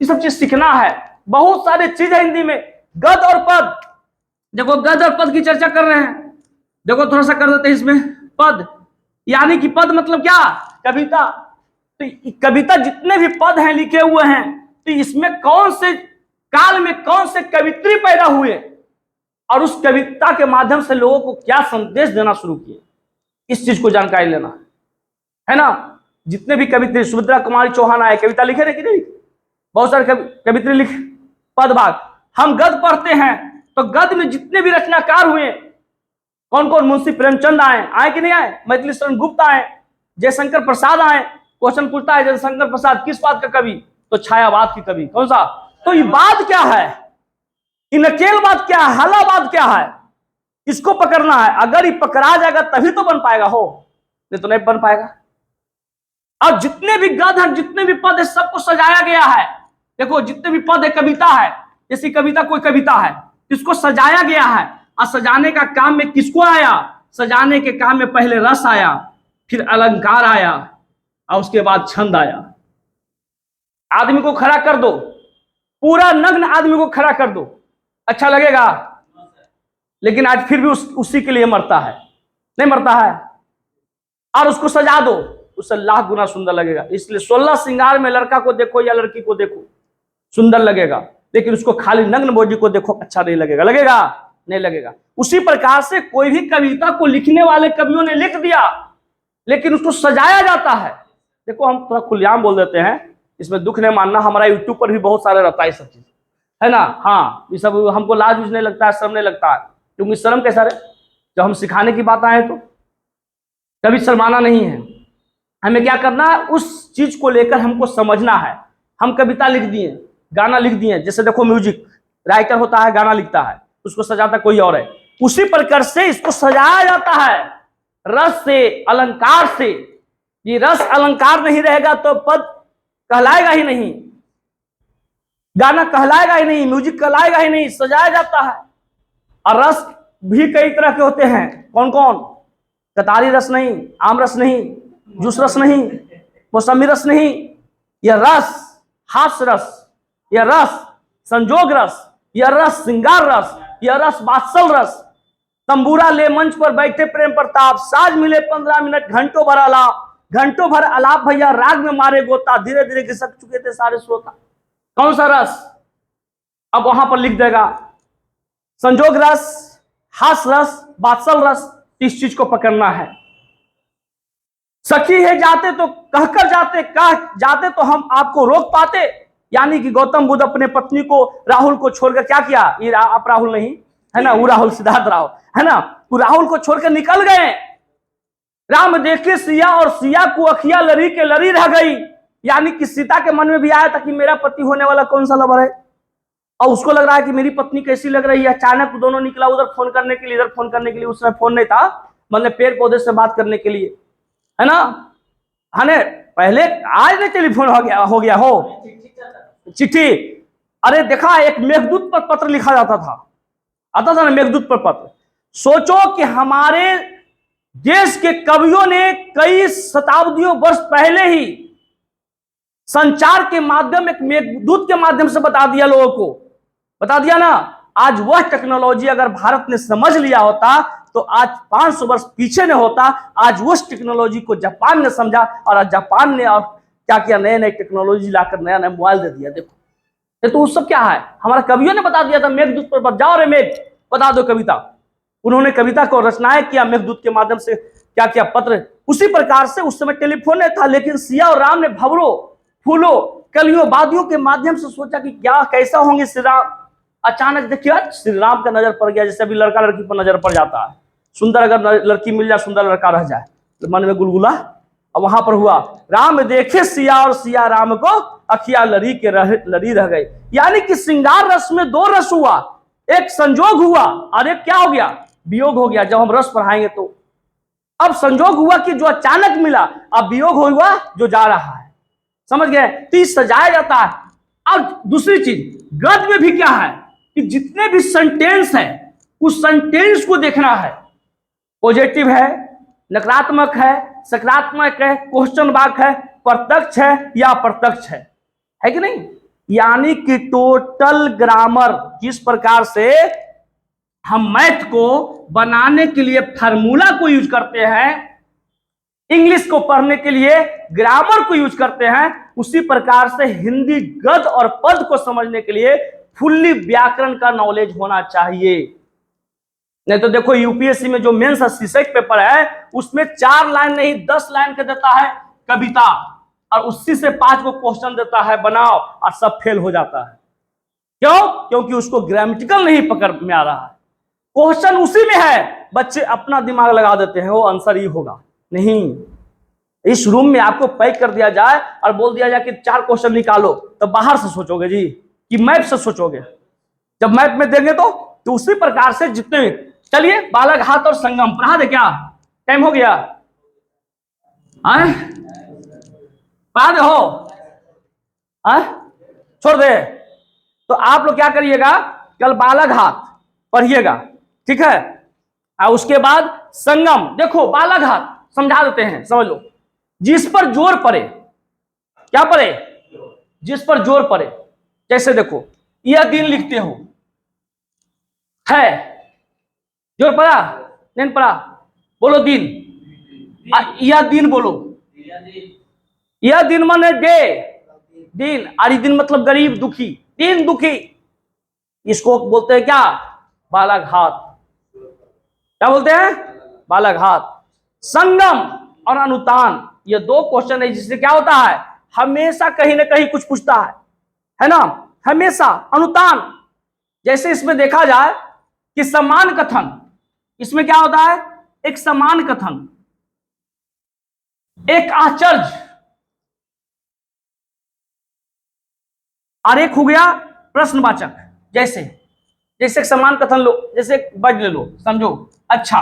ये सब चीज सीखना है। बहुत सारे चीज है हिंदी में, गद और पद, देखो गद और पद की चर्चा कर रहे हैं, देखो थोड़ा सा कर देते हैं इसमें। पद यानी कि पद मतलब क्या, कविता। तो कविता जितने भी पद हैं लिखे हुए हैं, तो इसमें कौन से काल में कौन से कवित्री पैदा हुए और उस कविता के माध्यम से लोगों को क्या संदेश देना शुरू किए, इस चीज को जानकारी लेना है ना। जितने भी कवित्री, सुभद्रा कुमारी चौहान आए, कविता लिखे ना कि नहीं, बहुत सारे कवित्री लिखे। पद भाग, हम गद पढ़ते हैं तो गद में जितने भी रचनाकार हुए कौन कौन, मुंशी प्रेमचंद आए कि नहीं आए, मैथिली शरण गुप्त आए, जयशंकर प्रसाद आए। क्वेश्चन पूछता है जयशंकर प्रसाद किस बात का कवि, तो छायावाद की कवि, कौन सा। तो ये बात क्या है, ये नकेलवाद क्या है, हलावाद क्या है, इसको पकड़ना है। अगर ये पकड़ा जाएगा तभी तो बन पाएगा, हो नहीं तो नहीं बन पाएगा। अब जितने भी गद हैं, जितने भी पद है, सबको सजाया गया है। देखो जितने भी पद है, कविता है, जैसी कविता कोई कविता है, इसको सजाया गया है। और सजाने का काम में किसको आया, सजाने के काम में पहले रस आया, फिर अलंकार आया, और उसके बाद छंद आया। आदमी को खड़ा कर दो, पूरा नग्न आदमी को खड़ा कर दो, अच्छा लगेगा, लेकिन आज फिर भी उसी के लिए मरता है, नहीं मरता है। और उसको सजा दो, उससे लाख गुना सुंदर लगेगा। इसलिए 16 श्रृंगार में लड़का को देखो या लड़की को देखो सुंदर लगेगा, लेकिन उसको खाली नग्न बॉडी को देखो अच्छा नहीं लगेगा, लगेगा नहीं लगेगा। उसी प्रकार से कोई भी कविता को लिखने वाले कवियों ने लिख दिया, लेकिन उसको सजाया जाता है। देखो हम थोड़ा खुलेआम बोल देते हैं, इसमें दुख नहीं मानना, हमारा यूट्यूब पर भी बहुत सारे रहता है सब चीज, है ना। हाँ ये सब हमको लाज नहीं लगता है, शर्म नहीं लगता है, क्योंकि शर्म कैसा रहे, जब हम सिखाने की बात आए तो कभी शर्माना नहीं है। हमें क्या करना है, उस चीज को लेकर हमको समझना है। हम कविता लिख दिए, गाना लिख दिए, जैसे देखो म्यूजिक राइटर होता है, गाना लिखता है, उसको सजाता कोई और है, उसी प्रकार से इसको सजाया जाता है रस से, अलंकार से। ये रस अलंकार नहीं रहेगा तो पद कहलाएगा ही नहीं, गाना कहलाएगा ही नहीं, म्यूजिक कहलाएगा ही नहीं। सजाया जाता है। और रस भी कई तरह के होते हैं। कौन कौन? कतारी रस नहीं, आम रस नहीं, जूस रस नहीं, मौसमी रस नहीं। यह रस हास रस, यह रस संजोग रस, यह रस श्रृंगार रस, यह रस वात्सल रस। तंबूरा ले मंच पर बैठे प्रेम प्रताप, साज मिले 15 मिनट, घंटों भर आलाप, घंटों भर आलाप भैया राग में मारे गोता, धीरे धीरे घिसक चुके थे सारे श्रोता। कौन सा रस? अब वहां पर लिख देगा संजोग रस, हास रस, वात्सल रस। इस चीज को पकड़ना है। सखी है जाते तो कहकर जाते, कह जाते तो हम आपको रोक पाते। यानी कि गौतम बुद्ध अपने पत्नी को, राहुल को छोड़कर क्या किया? ये आप राहुल नहीं है ना, वो राहुल सिद्धार्थ राहुल है ना, वो राहुल को छोड़कर निकल गए। राम देखे सिया और सिया को अखिया लड़ी के लड़ी रह गई। यानी कि सीता के मन में भी आया था कि मेरा पति होने वाला कौन सा लवर है, और उसको लग रहा है कि मेरी पत्नी कैसी लग रही है। अचानक दोनों निकला उधर फोन करने के लिए, इधर फोन करने के लिए। उस समय फोन नहीं था, मतलब पेड़ पौधे से बात करने के लिए, है ना। हने पहले आज नहीं टेलीफोन हो गया हो, चिट्ठी। अरे देखा, एक मेघदूत पर पत्र लिखा जाता था, आता था ना मेघदूत पर पत्र। सोचो कि हमारे देश के कवियों ने कई शताब्दियों वर्ष पहले ही संचार के माध्यम, एक मेघदूत के माध्यम से बता दिया, लोगों को बता दिया ना। आज वह टेक्नोलॉजी अगर भारत ने समझ लिया होता तो आज 500 वर्ष पीछे न होता। आज उस टेक्नोलॉजी को जापान ने समझा, और आज जापान ने और क्या किया, नए नए टेक्नोलॉजी लाकर नया नया मोबाइल दे दिया। देखो ये तो उस सब क्या है, हमारे कवियों ने बता दिया था। मेघदूत पर जाओ रे मेघ, बता दो कविता। उन्होंने कविता को रचनाएं किया मेघदूत के माध्यम से, क्या किया, पत्र। उसी प्रकार से उस समय टेलीफोन नहीं था, लेकिन सिया और राम ने भंवरों, फूलों, कलियों, वादियों के माध्यम से सोचा कि क्या कैसा होंगे श्री राम। अचानक देखिए श्री राम का नजर पड़ गया। जैसे अभी लड़का लड़की पर नजर पड़ जाता है, सुंदर अगर लड़की मिल जाए, सुंदर लड़का रह जाए तो मन में गुलगुला। अब वहां पर हुआ राम देखे सिया और सिया राम को अखिया लड़ी के लड़ी रह गई। यानी कि श्रृंगार रस में दो रस हुआ, एक संजोग हुआ और एक क्या हो गया, वियोग हो गया। जब हम रस पढ़ाएंगे तो अब संजोग हुआ कि जो अचानक मिला, अब वियोग हुआ जो जा रहा है। समझ गए? तो सजाया जाता है। अब दूसरी चीज गद्य में भी क्या है कि जितने भी सेंटेंस है उस सेंटेंस को देखना है। पॉजिटिव है, नकारात्मक है, सकारात्मक है, क्वेश्चन वाक्य है, प्रत्यक्ष है या अप्रत्यक्ष है कि नहीं। यानी कि टोटल ग्रामर, जिस प्रकार से हम मैथ को बनाने के लिए फार्मूला को यूज करते हैं, इंग्लिश को पढ़ने के लिए ग्रामर को यूज करते हैं, उसी प्रकार से हिंदी गद्य और पद को समझने के लिए फुल्ली व्याकरण का नॉलेज होना चाहिए। नहीं तो देखो यूपीएससी में जो मेंस शीर्षक पेपर है उसमें 4 लाइन नहीं 10 लाइन का देता है कविता, और उसी से 5 को क्वेश्चन देता है बनाओ, और सब फेल हो जाता है। क्यों? क्योंकि उसको ग्रामेटिकल नहीं पकड़ में आ रहा है। क्वेश्चन उसी में है, बच्चे अपना दिमाग लगा देते हैं वो आंसर ही होगा। नहीं, इस रूम में आपको पैक कर दिया जाए और बोल दिया जाए कि 4 क्वेश्चन निकालो, तो बाहर से सोचोगे जी कि मैप से सोचोगे। जब मैप में देंगे तो उसी प्रकार से जितने, चलिए बालाघाट और संगम पढ़ा दे क्या? टाइम हो गया, पढ़ा दे हो, छोड़ दे। तो आप लोग क्या करिएगा, कल बालाघाट पढ़िएगा, ठीक है। और उसके बाद संगम, देखो बालाघाट समझा देते हैं, समझ लो। जिस पर जोर पड़े, क्या पड़े, जिस पर जोर पड़े। जैसे देखो यह दिन लिखते हो, है जोर पड़ा नहीं पड़ा, बोलो दिन, यह दिन बोलो, यह दिन माने डे, दिन, और दिन मतलब गरीब दुखी, दिन दुखी, इसको बोलते हैं क्या, बालाघाट। क्या बोलते हैं, बालाघाट। संगम और अनुतान, ये 2 क्वेश्चन है जिससे क्या होता है, हमेशा कहीं ना कहीं कुछ पूछता है ना, हमेशा। अनुतान, जैसे इसमें देखा जाए कि समान कथन, इसमें क्या होता है, एक समान कथन, एक आश्चर्य, और एक हो गया प्रश्नवाचक। जैसे जैसे एक समान कथन लो, जैसे एक वर्ड ले लो, समझो, अच्छा,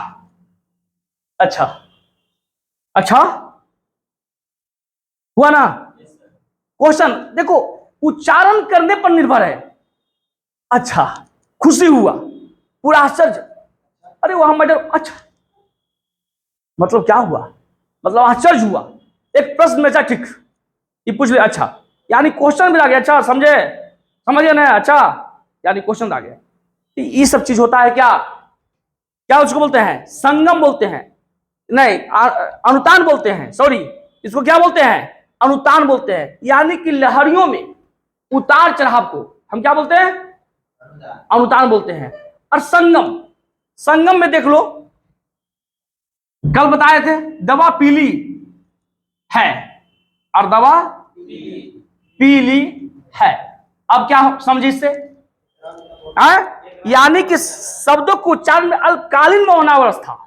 अच्छा, अच्छा, हुआ ना। क्वेश्चन देखो, उच्चारण करने पर निर्भर है। अच्छा, खुशी हुआ, पूरा आश्चर्य, अरे वहां मर्डर, अच्छा, मतलब क्या हुआ, मतलब आश्चर्य हुआ, एक प्रश्न में ठीक, ये पूछ ले, अच्छा, यानी क्वेश्चन भी आ गया, अच्छा, समझे, समझिए ना, अच्छा, यानी क्वेश्चन आ गया। ये सब चीज होता है क्या, क्या उसको बोलते हैं, संगम बोलते हैं, नहीं अनुतान बोलते हैं, सॉरी, इसको क्या बोलते हैं, अनुतान बोलते हैं। यानी कि लहरियों में उतार चढ़ाव को हम क्या बोलते हैं, अनुतान बोलते हैं। और संगम, संगम में देख लो, कल बताए थे, दवा पीली है और दवा पीली है। अब क्या समझे इससे, यानी कि शब्दों को उच्चारण में अल्पकालीन मौनावस्था,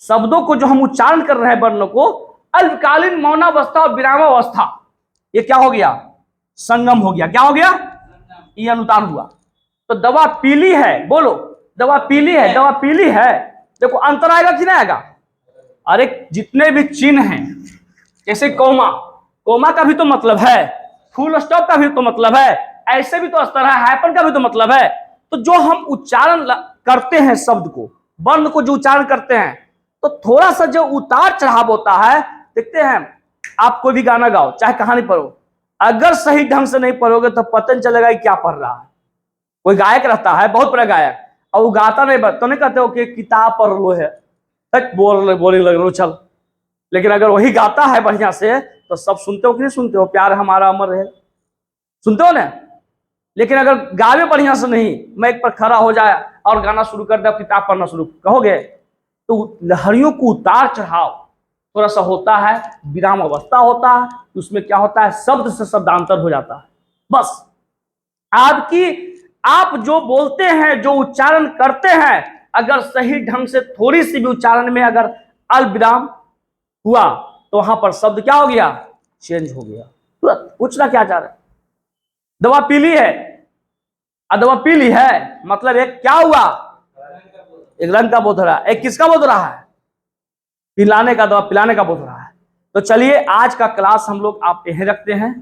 शब्दों को जो हम उच्चारण कर रहे हैं वर्णों को, अल्पकालीन मौनावस्था और विरामावस्था, ये क्या हो गया, संगम हो गया। क्या हो गया, ये अनुतान हुआ। तो दवा पीली है, बोलो, दवा पीली है, दवा पीली है, देखो अंतर आएगा कि नहीं आएगा। अरे जितने भी चिन्ह हैं, जैसे कोमा, कोमा का भी तो मतलब है, फुल स्टॉप का भी तो मतलब है, ऐसे भी तो अस्तर है, हाइपन का भी तो मतलब है। तो जो हम उच्चारण करते हैं शब्द को, वर्ण को जो उच्चारण करते हैं, तो थोड़ा सा जो उतार चढ़ाव होता है, देखते हैं, आप कोई भी गाना गाओ, चाहे कहानी पढ़ो, अगर सही ढंग से नहीं पढ़ोगे तो पता नहीं चलेगा कि क्या पढ़ रहा है। कोई गायक रहता है, बहुत बड़ा गायक, और वो गाता नहीं, तो नहीं कहते हो कि किताब पढ़ लो है, बोलने लग लो चल। लेकिन अगर वही गाता है बढ़िया से, तो सब सुनते हो कि नहीं सुनते हो, प्यार हमारा अमर है, सुनते हो ना। लेकिन अगर गावे बढ़िया से नहीं, मैं एक पर खड़ा हो जाए और गाना शुरू कर दे, किताब पढ़ना शुरू कहोगे, तो लहरियों को उतार चढ़ाव थोड़ा सा होता है, विराम अवस्था होता है, उसमें क्या होता है, शब्द से शब्दांतर हो जाता है। बस आप जो बोलते हैं, जो उच्चारण करते हैं, अगर सही ढंग से थोड़ी सी भी उच्चारण में अगर अल्प विराम हुआ, तो वहां पर शब्द क्या हो गया, चेंज हो गया। तुरंत पूछना क्या चाह रहे, दवा पीली है, दवा पीली है, मतलब एक क्या हुआ, एक रंग का बोध रहा है, एक किसका बोध रहा है, पिलाने का, दवा पिलाने का बोध रहा है। तो चलिए आज का क्लास हम लोग आप यहीं रखते हैं।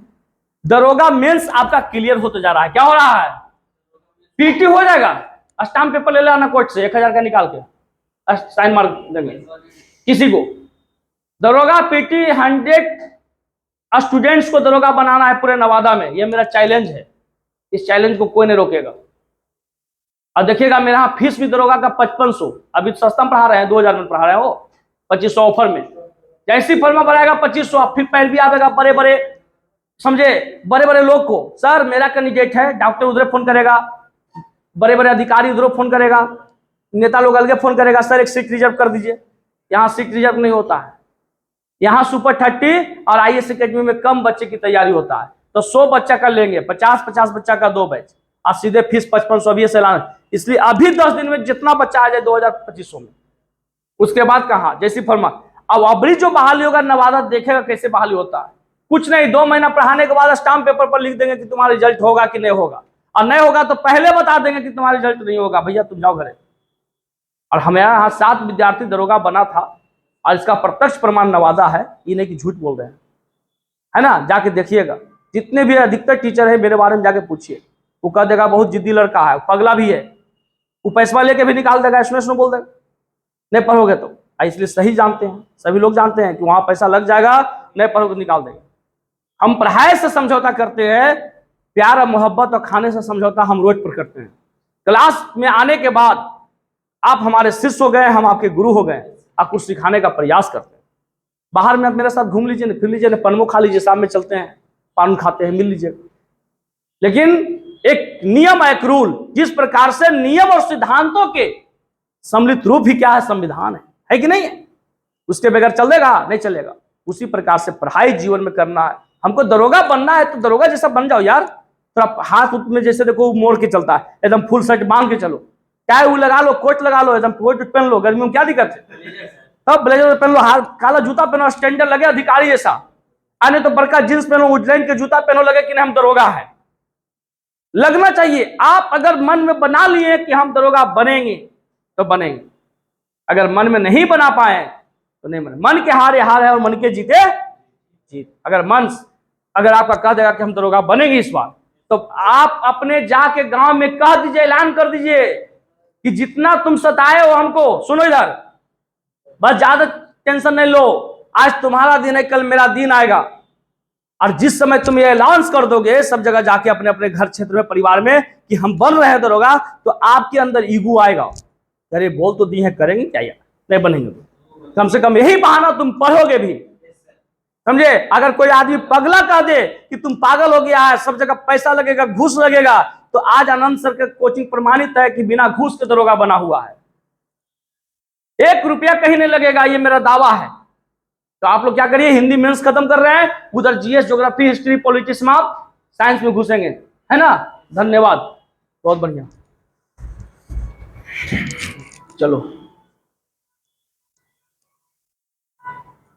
दरोगा मेंस आपका क्लियर होते जा रहा है। क्या हो रहा है, पीटी हो जाएगा, स्टाम्प पेपर ले लेना कोर्ट से 1000 का निकाल के, साइन मार देंगे किसी को। दरोगा पीटी 100 स्टूडेंट्स को दरोगा बनाना है पूरे नवादा में, ये मेरा चैलेंज है। इस चैलेंज को कोई नहीं रोकेगा। और देखिएगा मेरे यहाँ फीस भी दरोगा का 5500, अभी सस्ता में पढ़ा रहे हैं, 2000 में पढ़ा रहे हैं, वो 2500 ऑफर में। जैसी फर्मा बढ़ाएगा 2500, फिर पैर भी आएगा बड़े बड़े, समझे, बड़े बड़े लोग को, सर मेरा कैंडिडेट है, डॉक्टर उधर फोन करेगा, बड़े बड़े अधिकारी उधर फोन करेगा, नेता लोग अलग फोन करेगा, सर एक सीट रिजर्व कर दीजिए। यहाँ सीट रिजर्व नहीं होता है, यहाँ सुपर 30 और IAS अकेडमी में कम बच्चे की तैयारी होता है। तो 100 बच्चा कर लेंगे, 50 बच्चा का 2 बैच, और सीधे फीस 5500 अभी से लाना। इसलिए अभी 10 दिन में जितना बच्चा आ जाए 2250 में, उसके बाद कहा जैसी फरमा। अब अबरी जो बहाली होगा, नवादा देखेगा कैसे बहाली होता है। कुछ नहीं, 2 महीना पढ़ाने के बाद स्टाम्प पेपर पर लिख देंगे कि तुम्हारा रिजल्ट होगा कि नहीं होगा, और नहीं होगा तो पहले बता देंगे कि तुम्हारा रिजल्ट नहीं होगा, भैया तुम जाओ घरे। और हमारे यहाँ 7 विद्यार्थी दरोगा बना था, और इसका प्रत्यक्ष प्रमाण नवादा है, ये नहीं कि झूठ बोल रहे हैं, है ना। जाके देखिएगा, जितने भी अधिकतर टीचर है मेरे बारे में जाके पूछिए, वो कह देगा बहुत जिद्दी लड़का है, पगला भी है, वो पैसा लेके भी निकाल देगा, इसमें बोल देगा नहीं पढ़ोगे तो। इसलिए सही जानते हैं, सभी लोग जानते हैं कि वहां पैसा लग जाएगा, नहीं पढ़ोगे तो निकाल देंगे। हम पढ़ाई से समझौता करते हैं, प्यार और मोहब्बत और खाने से समझौता हम रोज पर करते हैं। क्लास में आने के बाद आप हमारे शिष्य हो गए, हम आपके गुरु हो गए, आप कुछ सिखाने का प्रयास करते हैं। बाहर में आप मेरे साथ घूम लीजिए, फिर लीजिए, पनमो खा लीजिए, शाम में चलते हैं पान खाते हैं, मिल लीजिए। लेकिन एक नियम, एक रूल, जिस प्रकार से नियम और सिद्धांतों के सम्मिलित रूप ही क्या है, संविधान है कि नहीं है, उसके बगैर चलेगा नहीं चलेगा। उसी प्रकार से पढ़ाई जीवन में करना है। हमको दरोगा बनना है तो दरोगा जैसा बन जाओ यार। थोड़ा हाथ उठ में जैसे देखो मोड़ के चलता है, एकदम फुल शर्ट बांध के चलो, टाई वो लगा लो, कोट लगा लो, एकदम कोट पहन लो, गर्मी में क्या दिक्कत है, तब ब्लेजर पहन लो, हाथ काला जूता पहनो, स्टैंडर्ड लगे अधिकारी जैसा। आने तो बड़का जींस पहनो, उजलैंड के जूता पहनो, लगे कि नहीं हम दरोगा है। लगना चाहिए। आप अगर मन में बना लिए कि हम दरोगा बनेंगे तो बनेंगे, अगर मन में नहीं बना पाए तो नहीं बने। मन के हारे हार है और मन के जीते जीत। अगर आपका कह देगा कि हम दरोगा बनेंगे इस बार, तो आप अपने जाके गांव में कह दीजिए, ऐलान कर दीजिए कि जितना तुम सताए हो हमको, सुनो इधर, बस ज्यादा टेंशन नहीं लो, आज तुम्हारा दिन है, कल मेरा दिन आएगा। और जिस समय तुम ये अनाउंस कर दोगे सब जगह जाके अपने अपने घर क्षेत्र में, परिवार में, कि हम बन रहे हैं दरोगा, तो आपके अंदर ईगो आएगा, अरे बोल तो दी है, करेंगे क्या यार, नहीं बनेंगे। कम से कम यही बहाना तुम पढ़ोगे भी, समझे। अगर कोई आदमी पगला कह दे कि तुम पागल हो गया है, सब जगह पैसा लगेगा, घूस लगेगा, तो आज आनंद सर के कोचिंग प्रमाणित है कि बिना घूस के दरोगा बना हुआ है, 1 रुपया कहीं नहीं लगेगा, ये मेरा दावा है। तो आप लोग क्या करिए, हिंदी मेंस खत्म कर रहे हैं, उधर जीएस, ज्योग्राफी, हिस्ट्री, पॉलिटिक्स में आप साइंस में घुसेंगे, है ना। धन्यवाद, बहुत बढ़िया, चलो।